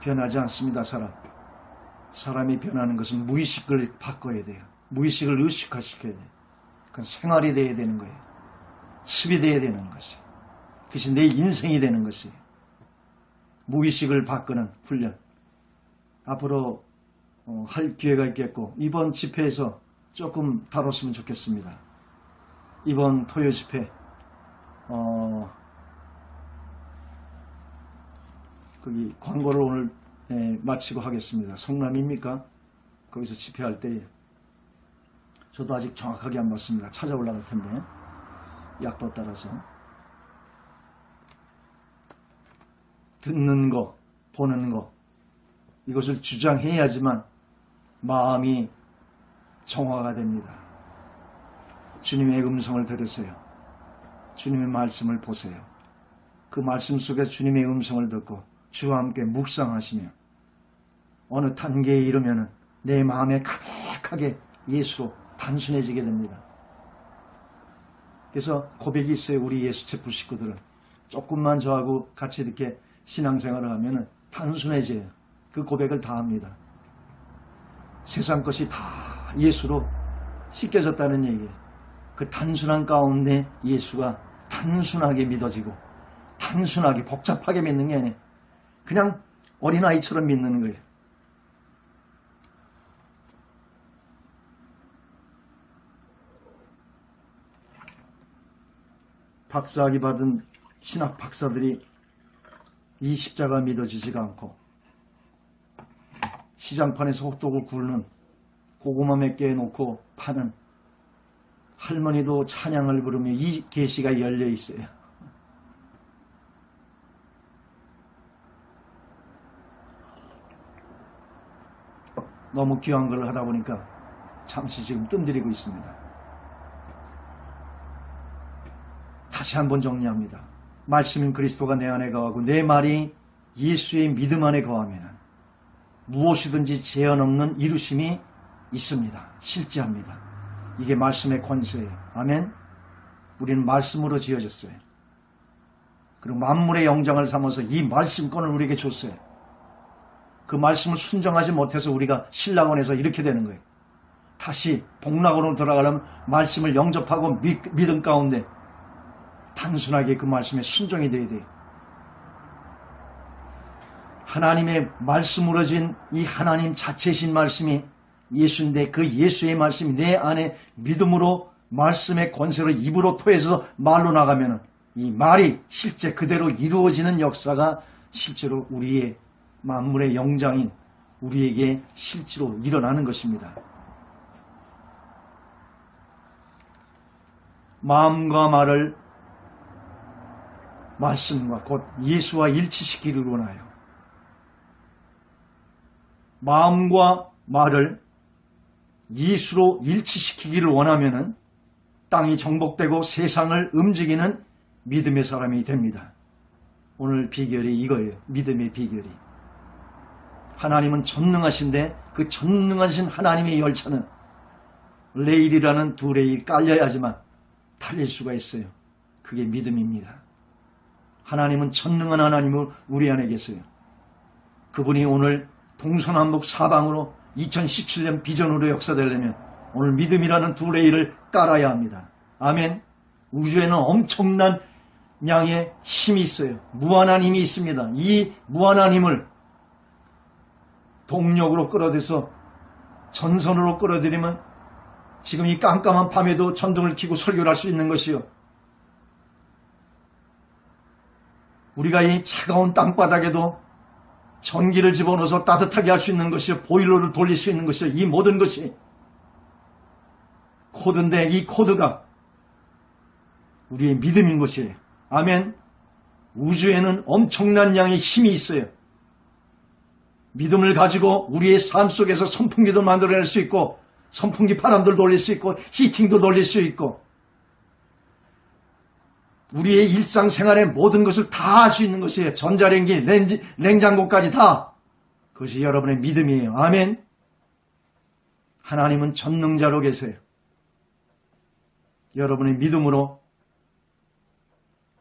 변하지 않습니다. 사람이 변하는 것은 무의식을 바꿔야 돼요. 무의식을 의식화시켜야 돼요. 그건 생활이 돼야 되는 거예요. 습이 돼야 되는 것이에요. 그것이 내 인생이 되는 것이에요. 무의식을 바꾸는 훈련. 앞으로 할 기회가 있겠고 이번 집회에서 조금 다뤘으면 좋겠습니다. 이번 토요 집회 거기 광고를 오늘 마치고 하겠습니다. 성남입니까? 거기서 집회할 때 저도 아직 정확하게 안 봤습니다. 찾아올라 갈 텐데 약도 따라서 듣는 거, 보는 거 이것을 주장해야지만 마음이 정화가 됩니다. 주님의 음성을 들으세요. 주님의 말씀을 보세요. 그 말씀 속에 주님의 음성을 듣고 주와 함께 묵상하시며 어느 단계에 이르면 내 마음에 가득하게 예수로 단순해지게 됩니다. 그래서 고백이 있어요. 우리 예수체프 식구들은 조금만 저하고 같이 이렇게 신앙생활을 하면 단순해져요. 그 고백을 다 합니다. 세상 것이 다 예수로 씻겨졌다는 얘기예요. 그 단순한 가운데 예수가 단순하게 믿어지고 단순하게 복잡하게 믿는 게 아니에요. 그냥 어린아이처럼 믿는 거예요. 박사학위 받은 신학 박사들이 이 십자가 믿어지지가 않고 시장판에서 호떡을 굴는 고구마 몇 개 놓고 파는 할머니도 찬양을 부르며 이 계시가 열려 있어요. 너무 귀한 걸 하다 보니까 잠시 지금 뜸들이고 있습니다. 다시 한번 정리합니다. 말씀인 그리스도가 내 안에 거하고 내 말이 예수의 믿음 안에 거하면 무엇이든지 제한 없는 이루심이 있습니다. 실제합니다. 이게 말씀의 권세예요. 아멘. 우리는 말씀으로 지어졌어요. 그리고 만물의 영장을 삼아서 이 말씀권을 우리에게 줬어요. 그 말씀을 순종하지 못해서 우리가 신랑원에서 이렇게 되는 거예요. 다시 복락으로 돌아가려면 말씀을 영접하고 믿음 가운데 단순하게 그 말씀에 순종이 되어야 돼요. 하나님의 말씀으로 진 이 하나님 자체이신 말씀이 예수인데 그 예수의 말씀이 내 안에 믿음으로 말씀의 권세로 입으로 토해서 말로 나가면 이 말이 실제 그대로 이루어지는 역사가 실제로 우리의 만물의 영장인 우리에게 실제로 일어나는 것입니다. 마음과 말을 말씀과 곧 예수와 일치시키기를 원하여 마음과 말을 예수로 일치시키기를 원하면 땅이 정복되고 세상을 움직이는 믿음의 사람이 됩니다. 오늘 비결이 이거예요. 믿음의 비결이. 하나님은 전능하신데 그 전능하신 하나님의 열차는 레일이라는 두 레일 깔려야지만 달릴 수가 있어요. 그게 믿음입니다. 하나님은 전능한 하나님을 우리 안에 계세요. 그분이 오늘 동서남북 사방으로 2017년 비전으로 역사되려면 오늘 믿음이라는 두 레일을 깔아야 합니다. 아멘. 우주에는 엄청난 양의 힘이 있어요. 무한한 힘이 있습니다. 이 무한한 힘을 동력으로 끌어들여서 전선으로 끌어들이면 지금 이 깜깜한 밤에도 전등을 켜고 설교를 할 수 있는 것이요. 우리가 이 차가운 땅바닥에도 전기를 집어넣어서 따뜻하게 할 수 있는 것이요. 보일러를 돌릴 수 있는 것이요. 이 모든 것이 코드인데 이 코드가 우리의 믿음인 것이에요. 아멘. 우주에는 엄청난 양의 힘이 있어요. 믿음을 가지고 우리의 삶 속에서 선풍기도 만들어낼 수 있고 선풍기 바람도 돌릴 수 있고 히팅도 돌릴 수 있고 우리의 일상생활의 모든 것을 다 할 수 있는 것이에요. 전자레인지, 냉장고까지 다. 그것이 여러분의 믿음이에요. 아멘. 하나님은 전능자로 계세요. 여러분의 믿음으로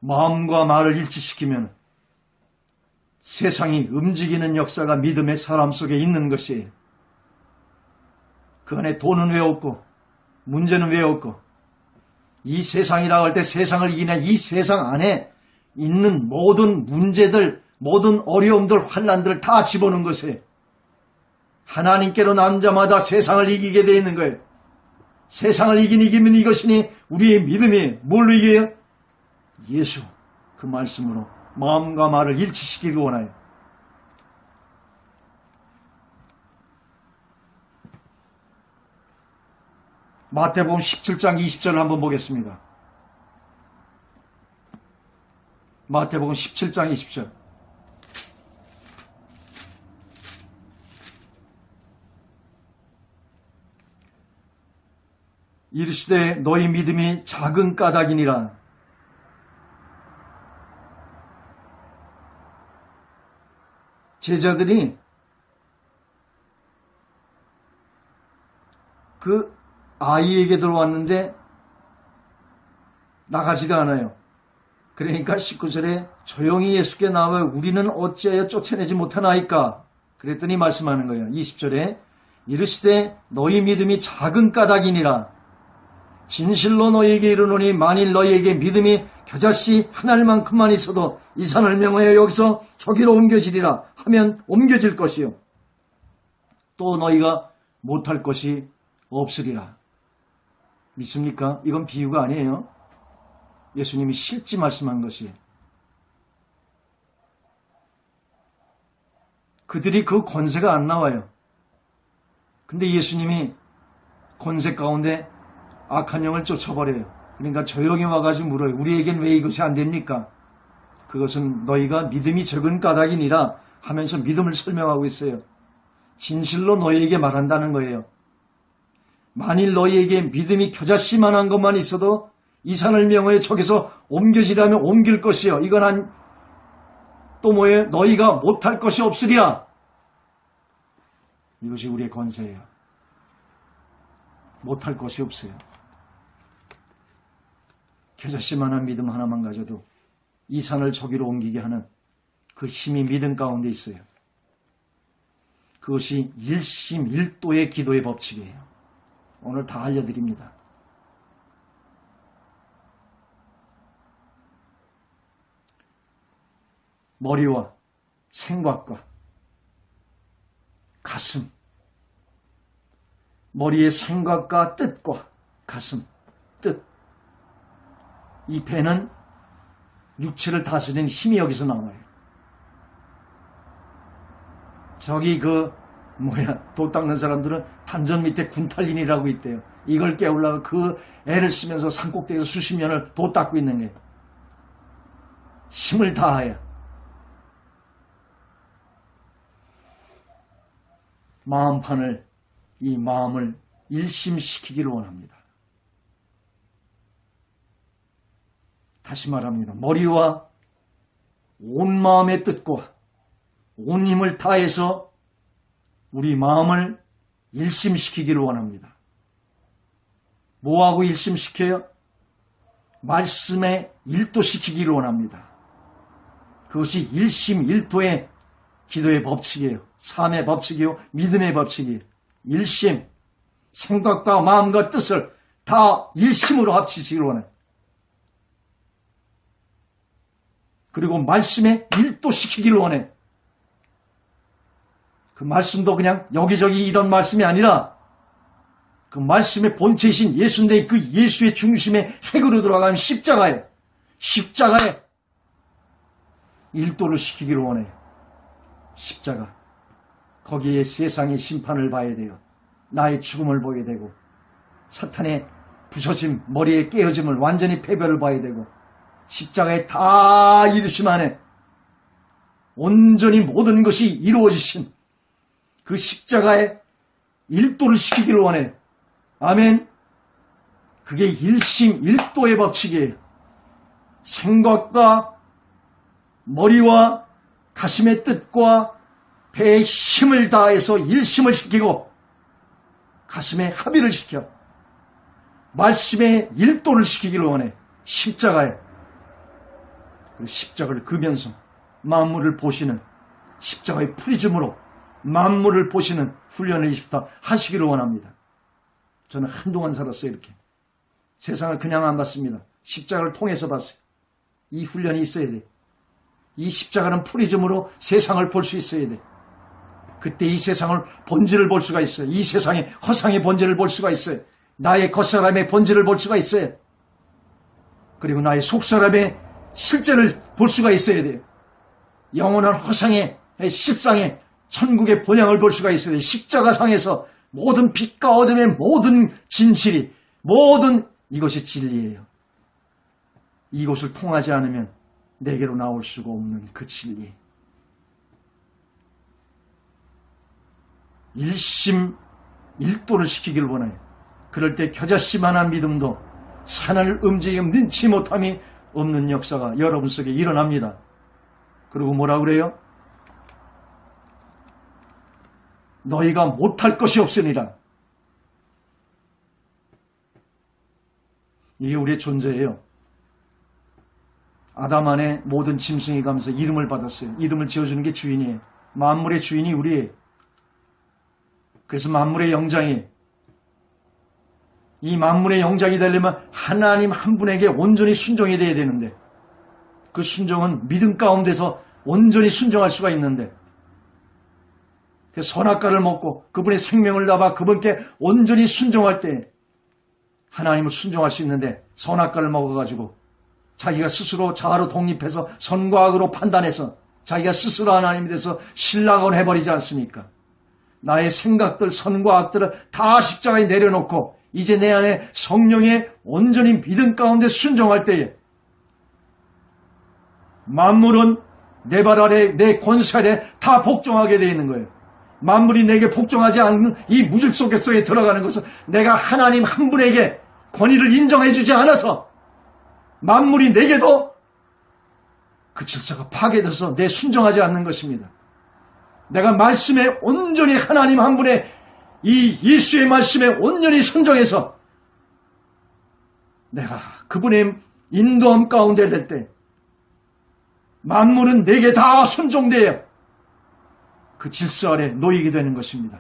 마음과 말을 일치시키면 세상이 움직이는 역사가 믿음의 사람 속에 있는 것이에요. 그 안에 돈은 왜 없고 문제는 왜 없고 이 세상이라고 할 때 세상을 이기는 이 세상 안에 있는 모든 문제들, 모든 어려움들, 환난들을 다 집어넣은 것이에요. 하나님께로 난 자마다 세상을 이기게 되어 있는 거예요. 세상을 이기면 이것이니 우리의 믿음이 뭘로 이겨요? 예수, 그 말씀으로 마음과 말을 일치시키기 원해요. 마태복음 17장 20절을 한번 보겠습니다. 마태복음 17장 20절. 이르시되 너희 믿음이 작은 까닭이니라. 제자들이 그 아이에게 들어왔는데 나가지가 않아요. 그러니까 19절에 조용히 예수께 나와 우리는 어찌하여 쫓아내지 못하나이까? 그랬더니 말씀하는 거예요. 20절에 이르시되 너희 믿음이 작은 까닭이니라. 진실로 너희에게 이르노니 만일 너희에게 믿음이 겨자씨 한 알만큼만 있어도 이 산을 명하여 여기서 저기로 옮겨지리라 하면 옮겨질 것이요. 또 너희가 못할 것이 없으리라. 믿습니까? 이건 비유가 아니에요. 예수님이 실제 말씀한 것이에요. 그들이 그 권세가 안 나와요. 근데 예수님이 권세 가운데 악한 영을 쫓아버려요. 그러니까 조용히 와가지고 물어요. 우리에겐 왜 이것이 안 됩니까? 그것은 너희가 믿음이 적은 까닭이니라 하면서 믿음을 설명하고 있어요. 진실로 너희에게 말한다는 거예요. 만일 너희에게 믿음이 겨자씨만한 것만 있어도 이 산을 명하여 저기서 옮겨지라면 옮길 것이요. 이건 또 뭐예요? 너희가 못할 것이 없으리라. 이것이 우리의 권세예요. 못할 것이 없어요. 겨자씨만한 믿음 하나만 가져도 이 산을 저기로 옮기게 하는 그 힘이 믿음 가운데 있어요. 그것이 일심일도의 기도의 법칙이에요. 오늘 다 알려드립니다. 머리와 생각과 가슴, 머리의 생각과 뜻과 가슴, 뜻. 이 배는 육체를 다스리는 힘이 여기서 나와요. 저기 도 닦는 사람들은 단전 밑에 군탈린이라고 있대요. 이걸 깨우려고 그 애를 쓰면서 산꼭대기에서 수십 년을 도 닦고 있는 거예요. 힘을 다하여. 마음판을, 이 마음을 일심시키기를 원합니다. 다시 말합니다. 머리와 온 마음의 뜻과 온 힘을 다해서 우리 마음을 일심시키기를 원합니다. 뭐하고 일심시켜요? 말씀에 일도시키기를 원합니다. 그것이 일심일도의 기도의 법칙이에요. 삶의 법칙이요. 믿음의 법칙이에요. 일심, 생각과 마음과 뜻을 다 일심으로 합치시기를 원해요. 그리고 말씀에 일도시키기를 원해. 그 말씀도 그냥 여기저기 이런 말씀이 아니라 그 말씀의 본체이신 예수인데 그 예수의 중심에 핵으로 들어가는 십자가에 일도를 시키기를 원해. 십자가. 거기에 세상의 심판을 봐야 돼요. 나의 죽음을 보게 되고 사탄의 부서짐, 머리의 깨어짐을 완전히 패배를 봐야 되고 십자가에 다 이루심 안에 온전히 모든 것이 이루어지신 그 십자가에 일도를 시키기를 원해. 아멘. 그게 일심일도의 법칙이에요. 생각과 머리와 가슴의 뜻과 배의 힘을 다해서 일심을 시키고 가슴에 합의를 시켜 말씀에 일도를 시키기를 원해. 십자가에. 그 십자가를 그면서 만물을 보시는 십자가의 프리즘으로 만물을 보시는 훈련을 이제부터 하시기를 원합니다. 저는 한동안 살았어요. 이렇게. 세상을 그냥 안 봤습니다. 십자가를 통해서 봤어요. 이 훈련이 있어야 돼. 이 십자가는 프리즘으로 세상을 볼 수 있어야 돼. 그때 이 세상을 본질을 볼 수가 있어요. 이 세상의 허상의 본질을 볼 수가 있어요. 나의 겉사람의 본질을 볼 수가 있어요. 그리고 나의 속사람의 실제를 볼 수가 있어야 돼요. 영원한 허상의 실상의 천국의 본향을 볼 수가 있어야 돼요. 십자가상에서 모든 빛과 어둠의 모든 진실이 모든 이것이 진리예요. 이곳을 통하지 않으면 내게로 나올 수가 없는 그 진리. 일심일도를 시키기를 원해요. 그럴 때 겨자씨만한 믿음도 산을 움직임 능치 못함이 없는 역사가 여러분 속에 일어납니다. 그리고 뭐라 그래요? 너희가 못할 것이 없으니라. 이게 우리의 존재예요. 아담 안에 모든 짐승이 가면서 이름을 받았어요. 이름을 지어주는 게 주인이에요. 만물의 주인이 우리예요. 그래서 만물의 영장이 이 만물의 영장이 되려면 하나님 한 분에게 온전히 순종이 돼야 되는데 그 순종은 믿음 가운데서 온전히 순종할 수가 있는데 그 선악과를 먹고 그분의 생명을 담아 그분께 온전히 순종할 때 하나님을 순종할 수 있는데 선악과를 먹어가지고 자기가 스스로 자아로 독립해서 선과 악으로 판단해서 자기가 스스로 하나님이 돼서 신랑을 해버리지 않습니까? 나의 생각들, 선과 악들을 다 십자가에 내려놓고 이제 내 안에 성령의 온전히 믿음 가운데 순종할 때에 만물은 내 발 아래, 내 권세 아래 다 복종하게 되어 있는 거예요. 만물이 내게 복종하지 않는 이 무질 속에 들어가는 것은 내가 하나님 한 분에게 권위를 인정해 주지 않아서 만물이 내게도 그 질서가 파괴돼서 내 순종하지 않는 것입니다. 내가 말씀에 온전히 하나님 한 분의 이 예수의 말씀에 온전히 순종해서 내가 그분의 인도함 가운데 될 때 만물은 내게 다 순종되어 그 질서 아래 놓이게 되는 것입니다.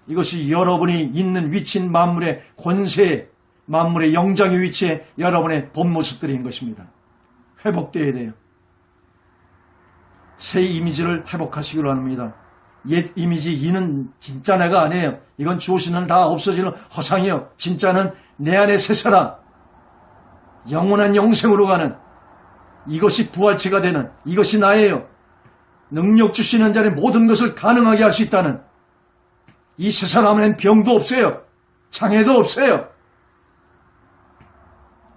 이것이 여러분이 있는 위치인 만물의 권세, 만물의 영장의 위치에 여러분의 본 모습들인 것입니다. 회복되어야 돼요. 새 이미지를 회복하시기로 합니다. 옛 이미지, 이는 진짜 내가 아니에요. 이건 주어시는 다 없어지는 허상이요. 진짜는 내 안에 새 사람, 영원한 영생으로 가는 이것이 부활체가 되는 이것이 나예요. 능력 주시는 자는 모든 것을 가능하게 할 수 있다는 이 새 사람에는 병도 없어요. 장애도 없어요.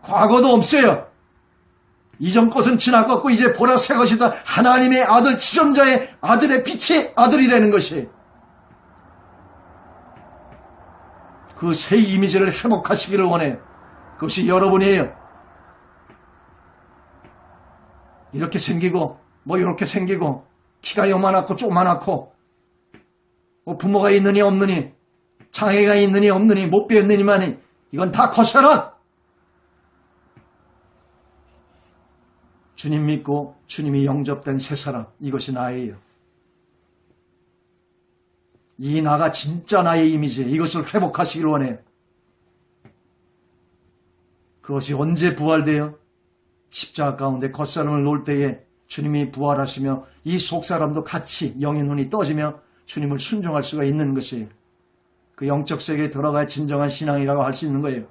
과거도 없어요. 이전 것은 지나갔고 이제 보라 새 것이다. 하나님의 아들, 지존자의 아들의 빛이 아들이 되는 것이 그 새 이미지를 회복하시기를 원해요. 그것이 여러분이에요. 이렇게 생기고 뭐 이렇게 생기고 키가 요만하고 조그만하고 부모가 있느니 없느니 장애가 있느니 없느니 못 배웠느니만이 이건 다 거셔라. 주님 믿고 주님이 영접된 새 사람, 이것이 나예요. 이 나가 진짜 나의 이미지, 이것을 회복하시길 원해요. 그것이 언제 부활돼요? 십자가 가운데 겉사람을 놓을 때에 주님이 부활하시며 이 속사람도 같이 영의 눈이 떠지며 주님을 순종할 수가 있는 것이에요. 그 영적 세계에 들어가야 진정한 신앙이라고 할 수 있는 거예요.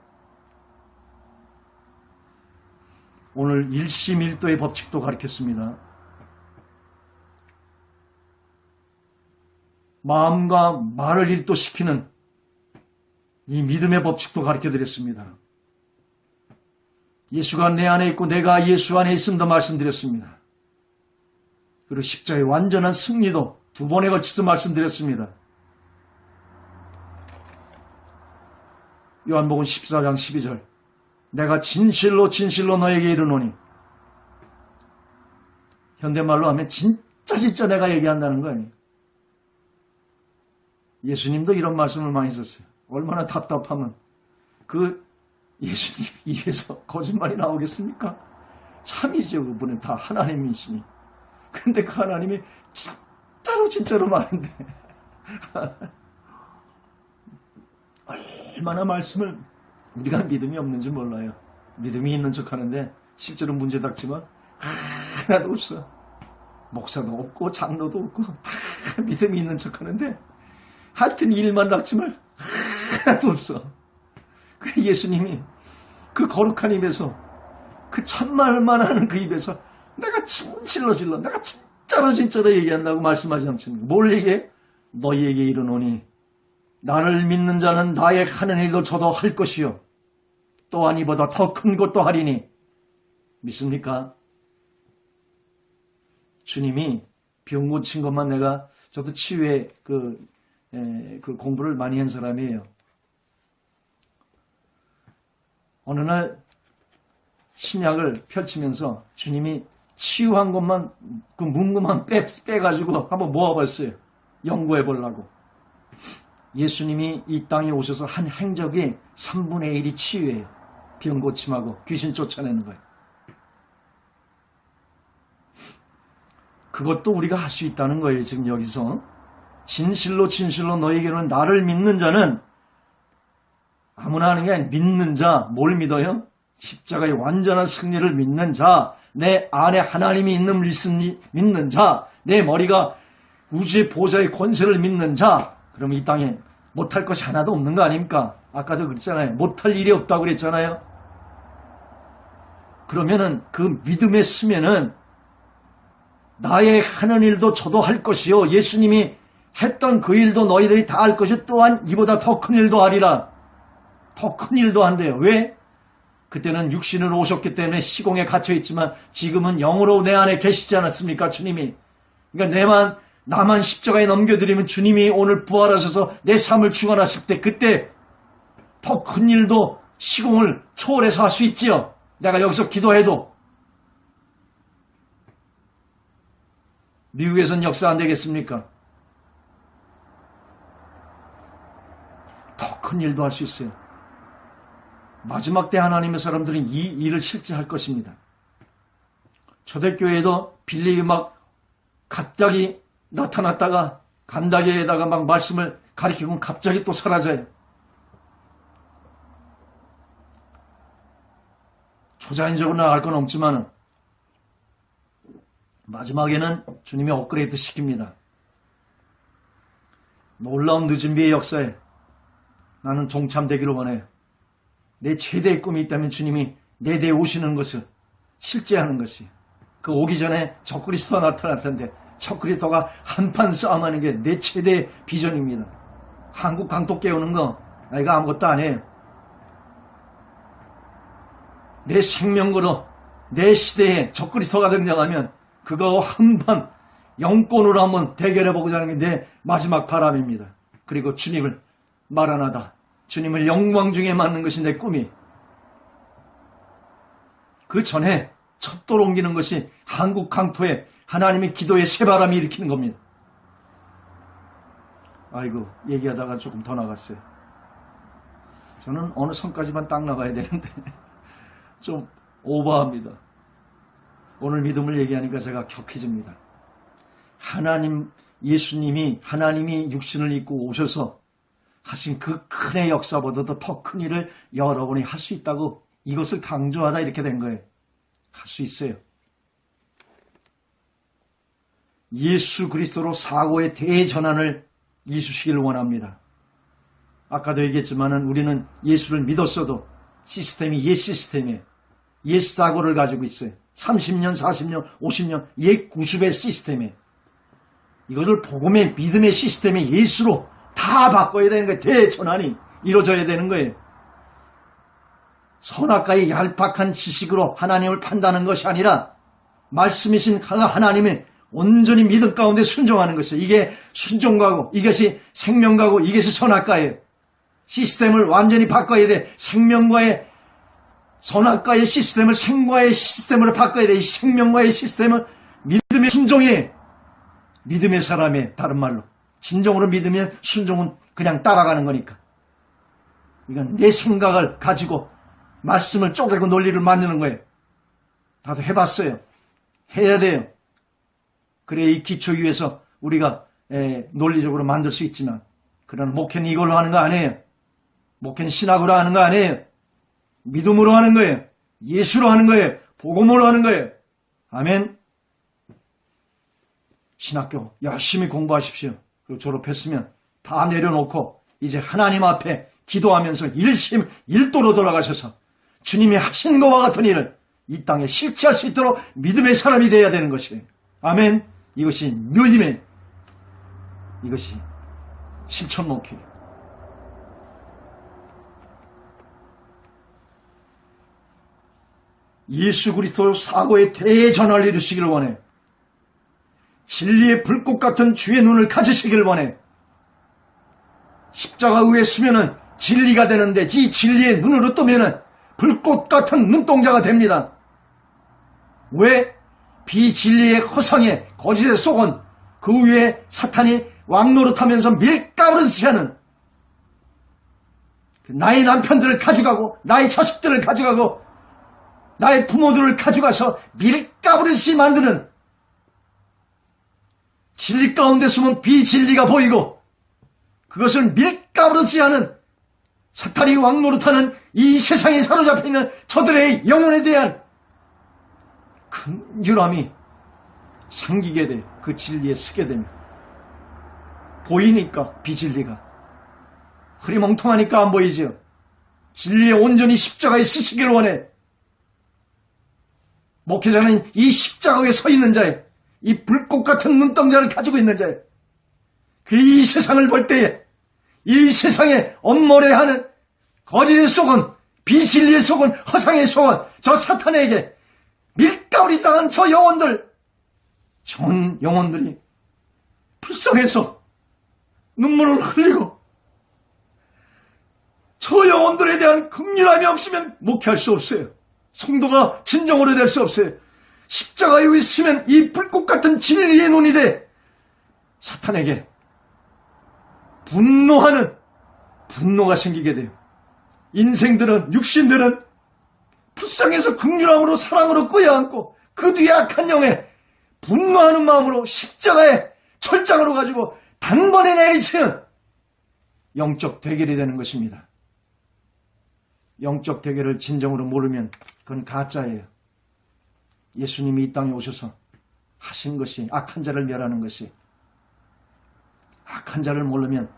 오늘 일심일도의 법칙도 가르쳤습니다. 마음과 말을 일도시키는 이 믿음의 법칙도 가르쳐드렸습니다. 예수가 내 안에 있고 내가 예수 안에 있음도 말씀드렸습니다. 그리고 십자가의 완전한 승리도 두 번에 걸쳐서 말씀드렸습니다. 요한복음 14장 12절 내가 진실로 진실로 너에게 이르노니 현대말로 하면 진짜 내가 얘기한다는 거 아니에요. 예수님도 이런 말씀을 많이 하셨어요. 얼마나 답답하면 그 예수님 입에서 거짓말이 나오겠습니까? 참이죠. 그분은 다 하나님이시니. 그런데 그 하나님이 진짜로 많은데 얼마나 말씀을 우리가 믿음이 없는지 몰라요. 믿음이 있는 척 하는데 실제로 문제 닥치면 하나도 없어. 목사도 없고 장로도 없고 다 믿음이 있는 척하는데 하여튼 일만 닥치면 하나도 없어. 그래 예수님이 그 거룩한 입에서 그 참말만 하는 그 입에서 내가 진실로 내가 진짜로 얘기한다고 말씀하지 않습니까? 뭘 얘기해? 너희에게 이르노니 나를 믿는 자는 나의 하는 일도 저도 할 것이요 또한 이보다 더 큰 것도 하리니 믿습니까? 주님이 병 고친 것만 저도 치유의 그 공부를 많이 한 사람이에요. 어느 날 신약을 펼치면서 주님이 치유한 것만 그 문구만 빼가지고 한번 모아봤어요. 연구해 보려고. 예수님이 이 땅에 오셔서 한 행적이 3분의 1이 치유예요. 병 고침하고 귀신 쫓아내는 거예요. 그것도 우리가 할 수 있다는 거예요. 지금 여기서 진실로 너에게는 나를 믿는 자는 아무나 하는 게 아니라 믿는 자. 뭘 믿어요? 십자가의 완전한 승리를 믿는 자, 내 안에 하나님이 있는 믿는 자, 내 머리가 우주의 보좌의 권세를 믿는 자. 그러면 이 땅에 못할 것이 하나도 없는 거 아닙니까? 아까도 그랬잖아요. 못할 일이 없다고 그랬잖아요. 그러면은 그 믿음에 쓰면은 나의 하는 일도 저도 할 것이요 예수님이 했던 그 일도 너희들이 다 할 것이 또한 이보다 더 큰 일도 하리라. 더 큰 일도 한대요. 왜? 그때는 육신으로 오셨기 때문에 시공에 갇혀있지만 지금은 영으로 내 안에 계시지 않았습니까? 주님이. 그러니까 나만 십자가에 넘겨드리면 주님이 오늘 부활하셔서 내 삶을 주관하실 때 그때 더 큰 일도 시공을 초월해서 할 수 있지요. 내가 여기서 기도해도. 미국에서는 역사 안 되겠습니까? 더 큰 일도 할 수 있어요. 마지막 때 하나님의 사람들은 이 일을 실제 할 것입니다. 초대교회에도 빌립이 막 갑자기 나타났다가 간다게에다가 막 말씀을 가리키고 갑자기 또 사라져요. 초자연적으로 나갈 건 없지만 마지막에는 주님이 업그레이드 시킵니다. 놀라운 늦은 비의 역사에 나는 동참되기를 원해요. 내 최대의 꿈이 있다면 주님이 내 대 오시는 것을 실제하는 것이. 그 오기 전에 적그리스도가 나타날 텐데 적그리스도가 한판 싸움하는 게 내 최대의 비전입니다. 한국 강도 깨우는 거 이거 아무것도 아니에요. 내 생명 걸어 내 시대에 적그리스도가 등장하면 그거 한판 영권으로 한번 대결해보고자 하는 게 내 마지막 바람입니다. 그리고 주님을 마라나다. 주님을 영광 중에 맞는 것이 내 꿈이. 그 전에 첫 돌 옮기는 것이 한국 강토에 하나님의 기도의 새바람이 일으키는 겁니다. 아이고 얘기하다가 조금 더 나갔어요. 저는 어느 선까지만 딱 나가야 되는데 좀 오버합니다. 오늘 믿음을 얘기하니까 제가 격해집니다. 하나님이 육신을 입고 오셔서 하신 그 큰의 역사보다도 더 큰 일을 여러분이 할 수 있다고 이것을 강조하다 이렇게 된 거예요. 할 수 있어요. 예수 그리스도로 사고의 대전환을 이루시길 원합니다. 아까도 얘기했지만 우리는 예수를 믿었어도 시스템이 옛 시스템이에요. 옛 사고를 가지고 있어요. 30년, 40년, 50년 옛 구습의 시스템이에요. 이것을 복음의 믿음의 시스템의 예수로 다 바꿔야 되는 거예요. 대전환이 이루어져야 되는 거예요. 선악과의 얄팍한 지식으로 하나님을 판단하는 것이 아니라 말씀이신 하나님의 온전히 믿음 가운데 순종하는 것이에요. 이게 순종가고 이것이 생명가고 이것이 선악과예요. 시스템을 완전히 바꿔야 돼. 생명과의 선악과의 시스템을 생과의 시스템으로 바꿔야 돼. 이 생명과의 시스템을 믿음의 순종이 믿음의 사람의 다른 말로 진정으로 믿으면 순종은 그냥 따라가는 거니까. 이건 내 생각을 가지고 말씀을 쪼개고 논리를 만드는 거예요. 다들 해봤어요. 해야 돼요. 그래야 이 기초 위에서 우리가 논리적으로 만들 수 있지만 그러나 목회는 이걸로 하는 거 아니에요. 목회는 신학으로 하는 거 아니에요. 믿음으로 하는 거예요. 예수로 하는 거예요. 복음으로 하는 거예요. 아멘. 신학교 열심히 공부하십시오. 그리고 졸업했으면 다 내려놓고 이제 하나님 앞에 기도하면서 일심일도로 돌아가셔서 주님이 하신 것과 같은 일을 이 땅에 실체할 수 있도록 믿음의 사람이 되어야 되는 것이에요. 아멘. 이것이 묘임의, 이것이 실천 목회예요. 예수 그리스도 사고의 대전환을 이루시기를 원해. 진리의 불꽃 같은 주의 눈을 가지시기를 원해. 십자가 위에 서면은 진리가 되는데 이 진리의 눈으로 뜨면은 불꽃 같은 눈동자가 됩니다. 왜? 비진리의 허상에 거짓에 속은 그 위에 사탄이 왕노릇하면서 밀가부르듯이 하는 나의 남편들을 가져가고 나의 자식들을 가져가고 나의 부모들을 가져가서 밀가부르듯이 만드는, 진리 가운데 숨은 비진리가 보이고 그것을 밀가부르듯이 하는 사탄이 왕노릇하는 이 세상에 사로잡혀 있는 저들의 영혼에 대한 근줄함이 생기게 돼. 그 진리에 서게 되면 보이니까 비진리가 흐리멍텅하니까 안 보이죠. 진리에 온전히 십자가에 쓰시기를 원해. 목회자는 이 십자가 위에 서 있는 자에, 이 불꽃 같은 눈동자를 가지고 있는 자에, 그 이 세상을 볼 때에 이 세상에 엄모래하는 거짓에 속은, 비진리에 속은, 허상에 속은 저 사탄에게 밀가부리 당한 저 영혼들, 전 영혼들이 불쌍해서 눈물을 흘리고, 저 영혼들에 대한 긍휼함이 없으면 목회할 수 없어요. 성도가 진정으로 될 수 없어요. 십자가에 있으면 이 불꽃 같은 진리의 눈이 돼 사탄에게 분노하는 분노가 생기게 돼요. 인생들은, 육신들은 불쌍해서 긍휼함으로 사랑으로 끄여안고 그 뒤에 악한 영에 분노하는 마음으로 십자가에 철장으로 가지고 단번에 내리치는 영적 대결이 되는 것입니다. 영적 대결을 진정으로 모르면 그건 가짜예요. 예수님이 이 땅에 오셔서 하신 것이 악한 자를 멸하는 것이, 악한 자를 모르면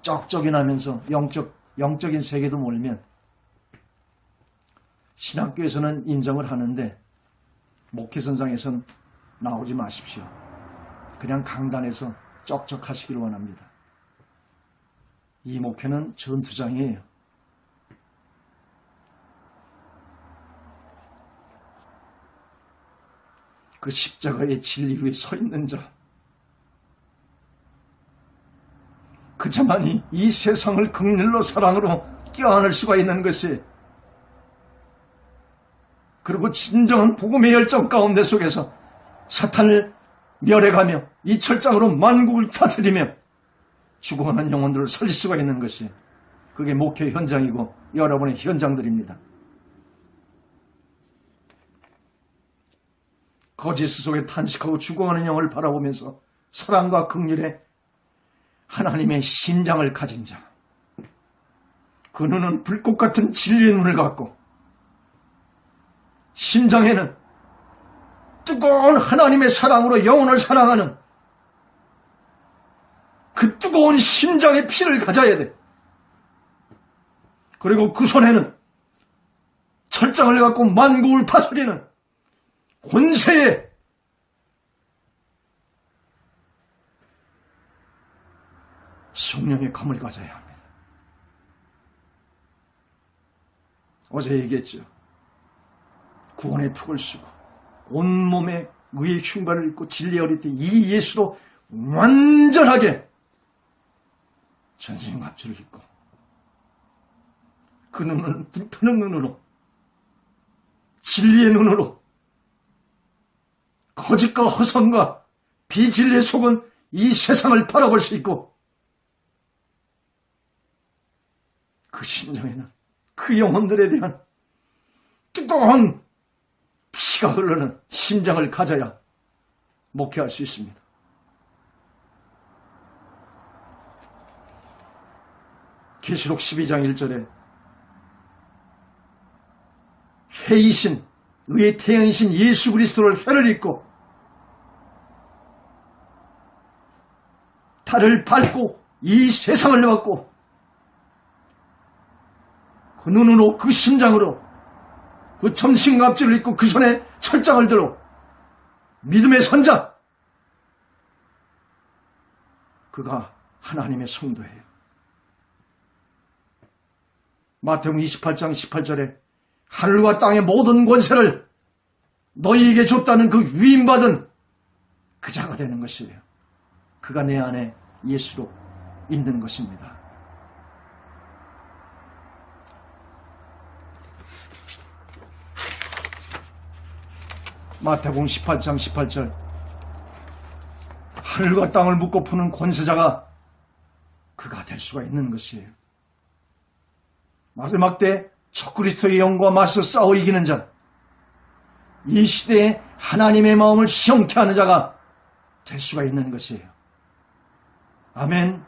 쩍쩍이 나면서 영적인 세계도 모르면 신학교에서는 인정을 하는데 목회선상에서는 나오지 마십시오. 그냥 강단에서 쩍쩍하시기를 원합니다. 이 목회는 전투장이에요. 그 십자가의 진리 위에 서 있는 자, 그 자만이 이 세상을 긍휼로 사랑으로 껴안을 수가 있는 것이, 그리고 진정한 복음의 열정 가운데 속에서 사탄을 멸해가며 이 철장으로 만국을 다스리며 죽어가는 영혼들을 살릴 수가 있는 것이, 그게 목회 현장이고 여러분의 현장들입니다. 거짓 속에 탄식하고 죽어가는 영을 바라보면서 사랑과 긍휼에 하나님의 심장을 가진 자, 그 눈은 불꽃 같은 진리의 눈을 갖고 심장에는 뜨거운 하나님의 사랑으로 영혼을 사랑하는 그 뜨거운 심장의 피를 가져야 돼. 그리고 그 손에는 철장을 갖고 만국을 다스리는 권세의 성령의 검을 가져야 합니다. 어제 얘기했죠. 구원의 툭을 쓰고 온몸에 의의 흉발을 입고 진리의 어릴 이 예수로 완전하게 전신갑주를 입고 그 눈은 불타는 눈으로, 진리의 눈으로 거짓과 허선과 비진리에 속은 이 세상을 바라볼 수 있고, 그 심정에는 그 영혼들에 대한 뜨거운 피가 흐르는 심장을 가져야 목회할 수 있습니다. 계시록 12장 1절에 해이신 의의 태양이신 예수 그리스도를 혀를 입고 달을 밟고 이 세상을 받고 그 눈으로 그 심장으로 그 점심갑주를 입고 그 손에 철장을 들어 믿음의 선자, 그가 하나님의 성도예요. 마태복음 28장 18절에 하늘과 땅의 모든 권세를 너희에게 줬다는 그 위임받은 그 자가 되는 것이에요. 그가 내 안에 예수로 있는 것입니다. 마태복음 18장 18절 하늘과 땅을 묶고 푸는 권세자가 그가 될 수가 있는 것이에요. 마지막 때 적그리스도의 영과 맞서 싸워 이기는 자, 이 시대에 하나님의 마음을 시험케 하는 자가 될 수가 있는 것이에요. 아멘.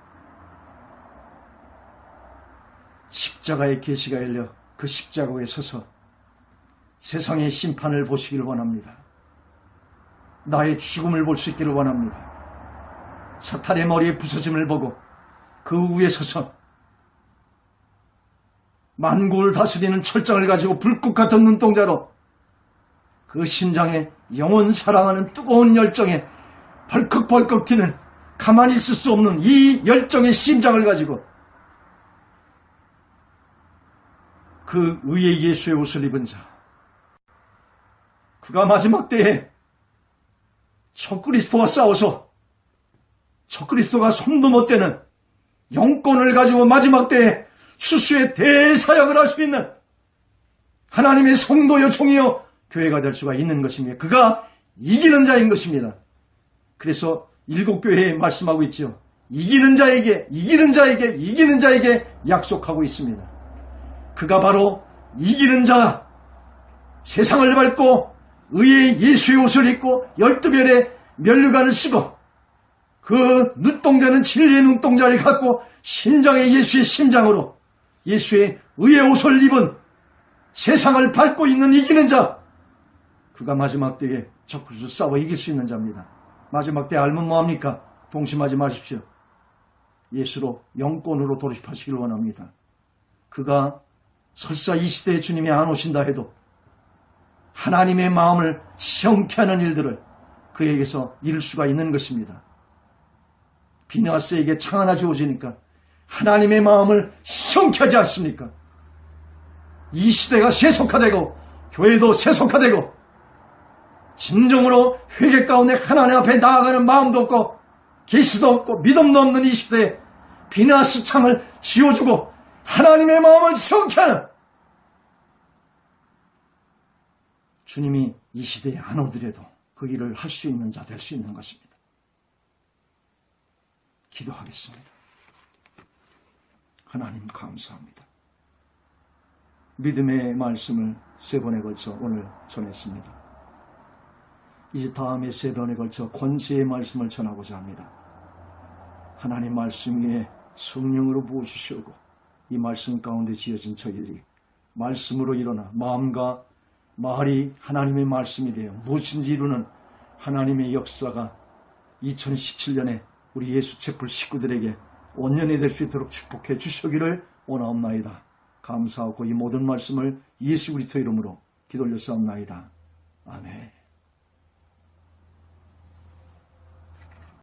십자가의 계시가 열려 그 십자가 위에 서서 세상의 심판을 보시기를 원합니다. 나의 죽음을 볼 수 있기를 원합니다. 사탄의 머리에 부서짐을 보고 그 위에 서서 만국을 다스리는 철장을 가지고 불꽃 같은 눈동자로 그 심장에 영원 사랑하는 뜨거운 열정에 벌컥벌컥 튀는 가만히 있을 수 없는 이 열정의 심장을 가지고 그 의의 예수의 옷을 입은 자, 그가 마지막 때에 적그리스도와 싸워서 적그리스도가 손도 못 대는 영권을 가지고 마지막 때에 수수의 대사역을 할 수 있는 하나님의 성도여 종이여 교회가 될 수가 있는 것입니다. 그가 이기는 자인 것입니다. 그래서 일곱 교회에 말씀하고 있죠. 이기는 자에게 약속하고 있습니다. 그가 바로 이기는 자, 세상을 밟고 의의 예수의 옷을 입고 12별의 면류관을 쓰고 그 눈동자는 진리의 눈동자를 갖고 심장의 예수의 심장으로 예수의 의의 옷을 입은 세상을 밟고 있는 이기는 자, 그가 마지막 때에 적그리스도 싸워 이길 수 있는 자입니다. 마지막 때 알면 뭐합니까? 동심하지 마십시오. 예수로 영권으로 돌입하시기를 원합니다. 그가 설사 이 시대에 주님이 안 오신다 해도 하나님의 마음을 시험케 하는 일들을 그에게서 이룰 수가 있는 것입니다. 비느하스에게 창 하나 주어지니까 하나님의 마음을 시험케 하지 않습니까? 이 시대가 세속화되고 교회도 세속화되고 진정으로 회개 가운데 하나님 앞에 나아가는 마음도 없고 계시도 없고 믿음도 없는 이 시대에 비느하스 창을 쥐어주고 하나님의 마음을 시험케 하는 주님이 이 시대에 안 오더라도 그 일을 할 수 있는 자 될 수 있는 것입니다. 기도하겠습니다. 하나님 감사합니다. 믿음의 말씀을 3번에 걸쳐 오늘 전했습니다. 이제 다음에 3번에 걸쳐 권세의 말씀을 전하고자 합니다. 하나님 말씀 위에 성령으로 부어주시고 이 말씀 가운데 지어진 저희들이 말씀으로 일어나 마음과 말이 하나님의 말씀이 되어 무엇인지 이루는 하나님의 역사가 2017년에 우리 예수 채플 식구들에게 온전히 될 수 있도록 축복해 주시기를 원하옵나이다. 감사하고 이 모든 말씀을 예수 그리스도 이름으로 기도 올려싸옵나이다. 아멘.